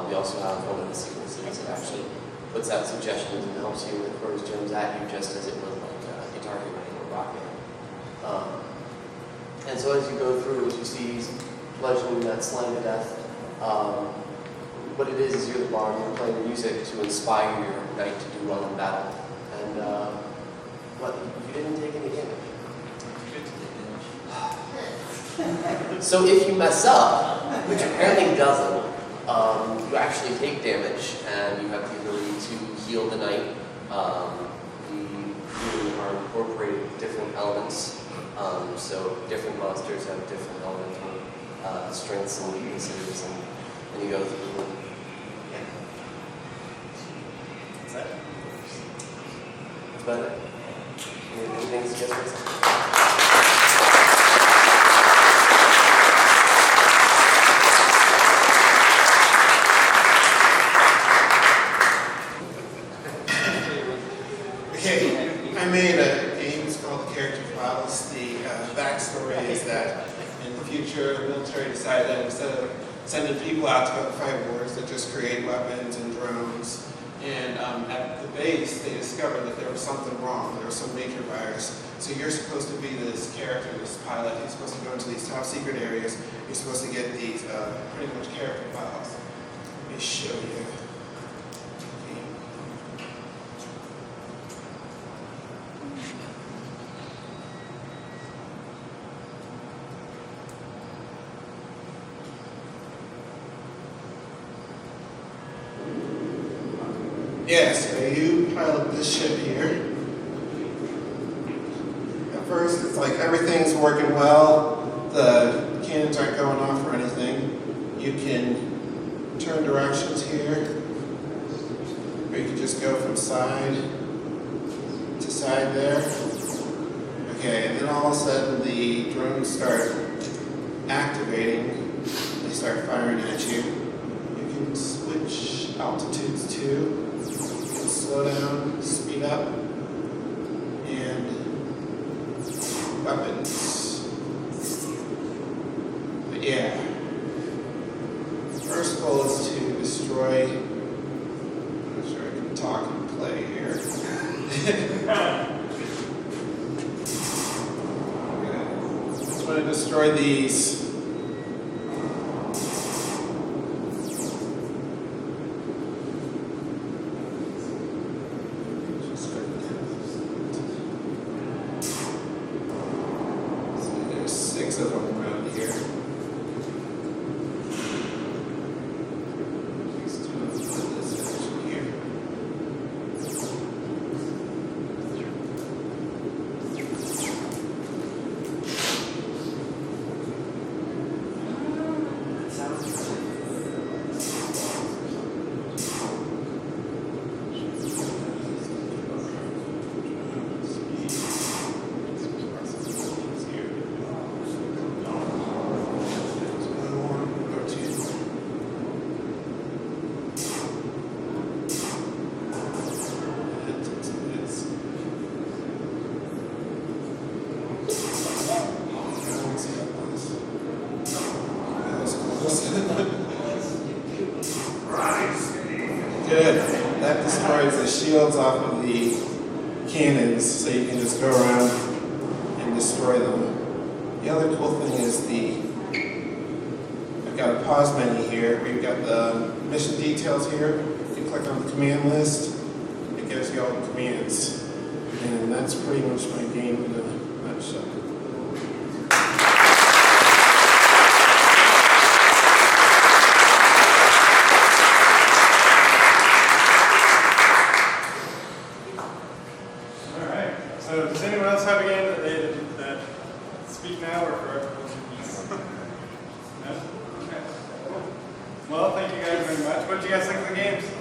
We also have one of the sequences that actually puts out suggestions and helps you and throws gems at you just as it would like a target or a rocket. And so as you go through, as you see he's bludgeoning that slime to death, what it is you're the bard, you're playing music to inspire your knight to do well in battle. And you didn't take any damage. So if you mess up, which apparently doesn't, you actually take damage, and you have the ability to heal the knight. You are incorporating different elements, so different monsters have different elemental strengths and weaknesses, and you go through. Yeah. Is that it? That's about it. Anything to suggest for yourself? I made a game, it's called The Character Files. The backstory is that in the future, the military decided that instead of sending people out to go fight wars, they just create weapons and drones. And at the base, they discovered that there was something wrong. There was some major virus. So you're supposed to be this character, this pilot. You're supposed to go into these top secret areas. You're supposed to get these pretty much character files. Let me show you. Yeah, so you pilot this ship here. At first, it's like everything's working well. The cannons aren't going off or anything. You can turn directions here, or you can just go from side to side there. Okay, and then all of a sudden the drones start activating. They start firing at you. You can switch altitudes too. Slow down, speed up, and weapons. But yeah, first goal is to destroy. I'm not sure I can talk and play here. Just want to destroy these. Of them around here. These two of this section here. Good. That destroys the shields off of the cannons, so you can just go around and destroy them. The other cool thing is I've got a pause menu here, where you've got the mission details here. You click on the command list, it gives you all the commands. And that's pretty much my game in a nutshell. So does anyone else have a game that speak now or forever? No? Okay. Cool. Well, thank you guys very much. What did you guys think of the games? Did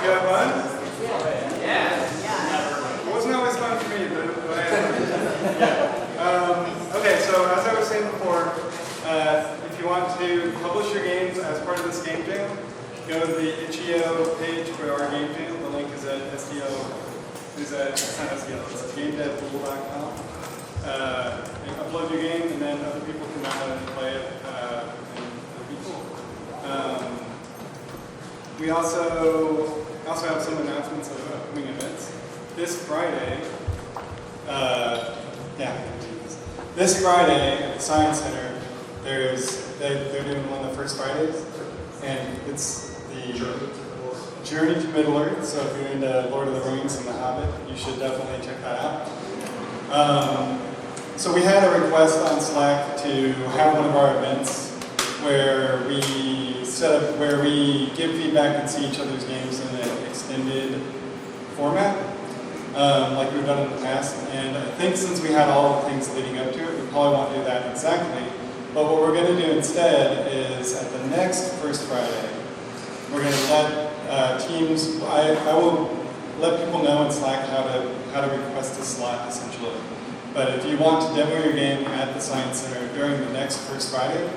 you have fun? Yeah. It wasn't always fun for me, but I had fun. Okay, so as I was saying before, if you want to publish your games as part of this game jam, go to the itch.io page for our game jam. The link is at gamedevpool.com. And upload your game, and then other people can download and play it, and it'll be cool. We also I also have some announcements of upcoming events. This Friday, this Friday at the Science Center, they're doing one of the first Fridays, and it's the Journey to Middle-earth. So if you're into Lord of the Rings and The Hobbit, you should definitely check that out. So we had a request on Slack to have one of our events where we give feedback and see each other's games in an extended format, like we've done in the past. And I think since we had all the things leading up to it, we probably won't do that exactly. But what we're going to do instead is at the next First Friday, we're going to let teams. I will let people know in Slack how to request a slot essentially. But if you want to demo your game at the Science Center during the next First Friday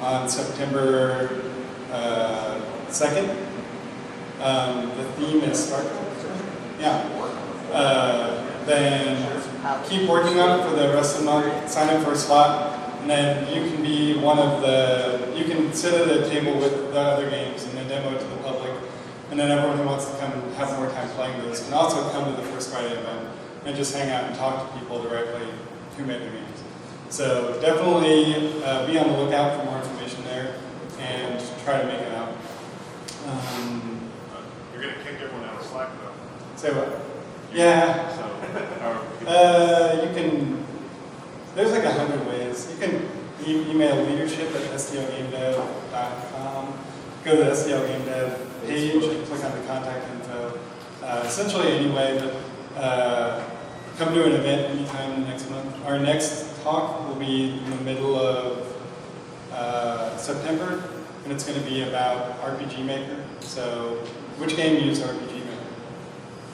on September 2nd, the theme is Star Trek. Yeah. Then keep working on it for the rest of the month. Sign up for a slot, and then you can be one of the. You can sit at a table with the other games and then demo it to the public. And then everyone who wants to come and have more time playing those can also come to the First Friday event and just hang out and talk to people directly who made the games. So definitely be on the lookout for more information there and try to make it out. You're going to kick everyone out of Slack, though. Say what? Yeah. You can, there's like 100 ways. You can email leadership at stlgamedev.com. Go to the STL Game Dev page and click on the contact info. Essentially any way, but come to an event anytime next month. Our next talk will be in the middle of September, and it's going to be about RPG Maker. So, which game used RPG Maker?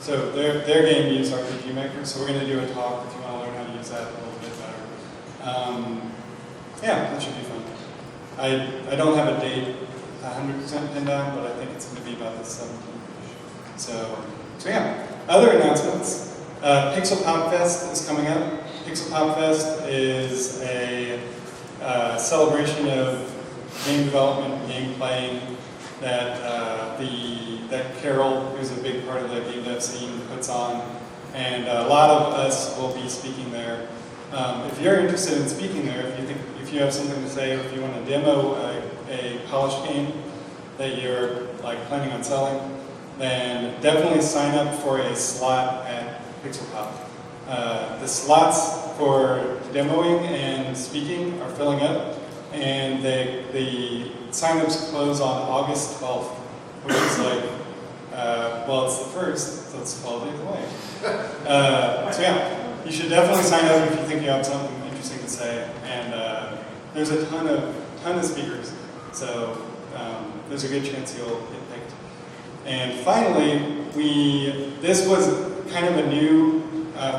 So their game used RPG Maker, so we're going to do a talk if you want to learn how to use that a little bit better. Yeah, that should be fun. I don't have a date 100% pinned down, but I think it's going to be about the 17th. So yeah. Other announcements. Pixel Pop Fest is coming up. Pixel Pop Fest is a celebration of game development, game playing that that Carol, who's a big part of the game dev scene, puts on, and a lot of us will be speaking there. If you're interested in speaking there, if you have something to say, or if you want to demo a polished game that you're like planning on selling, then definitely sign up for a slot at Pixel Pop. The slots for demoing and speaking are filling up, and the signups close on August 12th, which is like, well, it's the 1st, so it's 12 days away. So yeah, you should definitely sign up if you think you have something interesting to say, and there's a ton of speakers, so there's a good chance you'll get picked. And finally, this was kind of a new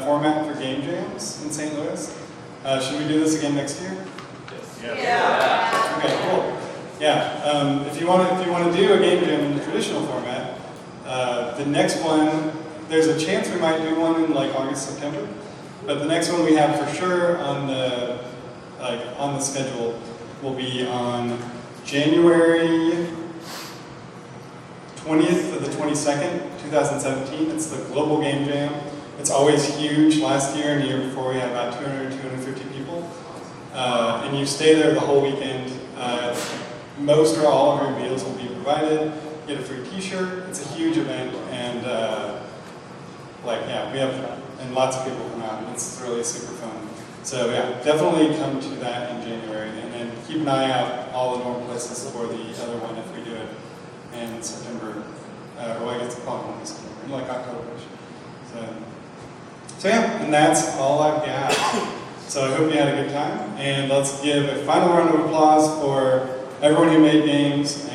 format for game jams in St. Louis. Should we do this again next year? Yes. Yeah. Okay, cool. Yeah. If you want to do a game jam in the traditional format, the next one, there's a chance we might do one in like August, September. But the next one we have for sure on the schedule will be on January 20th to the 22nd, 2017. It's the Global Game Jam. It's always huge. Last year and the year before we had about 200, 250 people. And you stay there the whole weekend. Most or all of your meals will be provided. You get a free t-shirt. It's a huge event, and we have, and lots of people come out. It's really super fun. So yeah, definitely come to that in January, and then keep an eye out all the normal places for the other one if we do it in September. I guess the following one is September, in like October. So yeah, and that's all I've got. So I hope you had a good time, and let's give a final round of applause for everyone who made games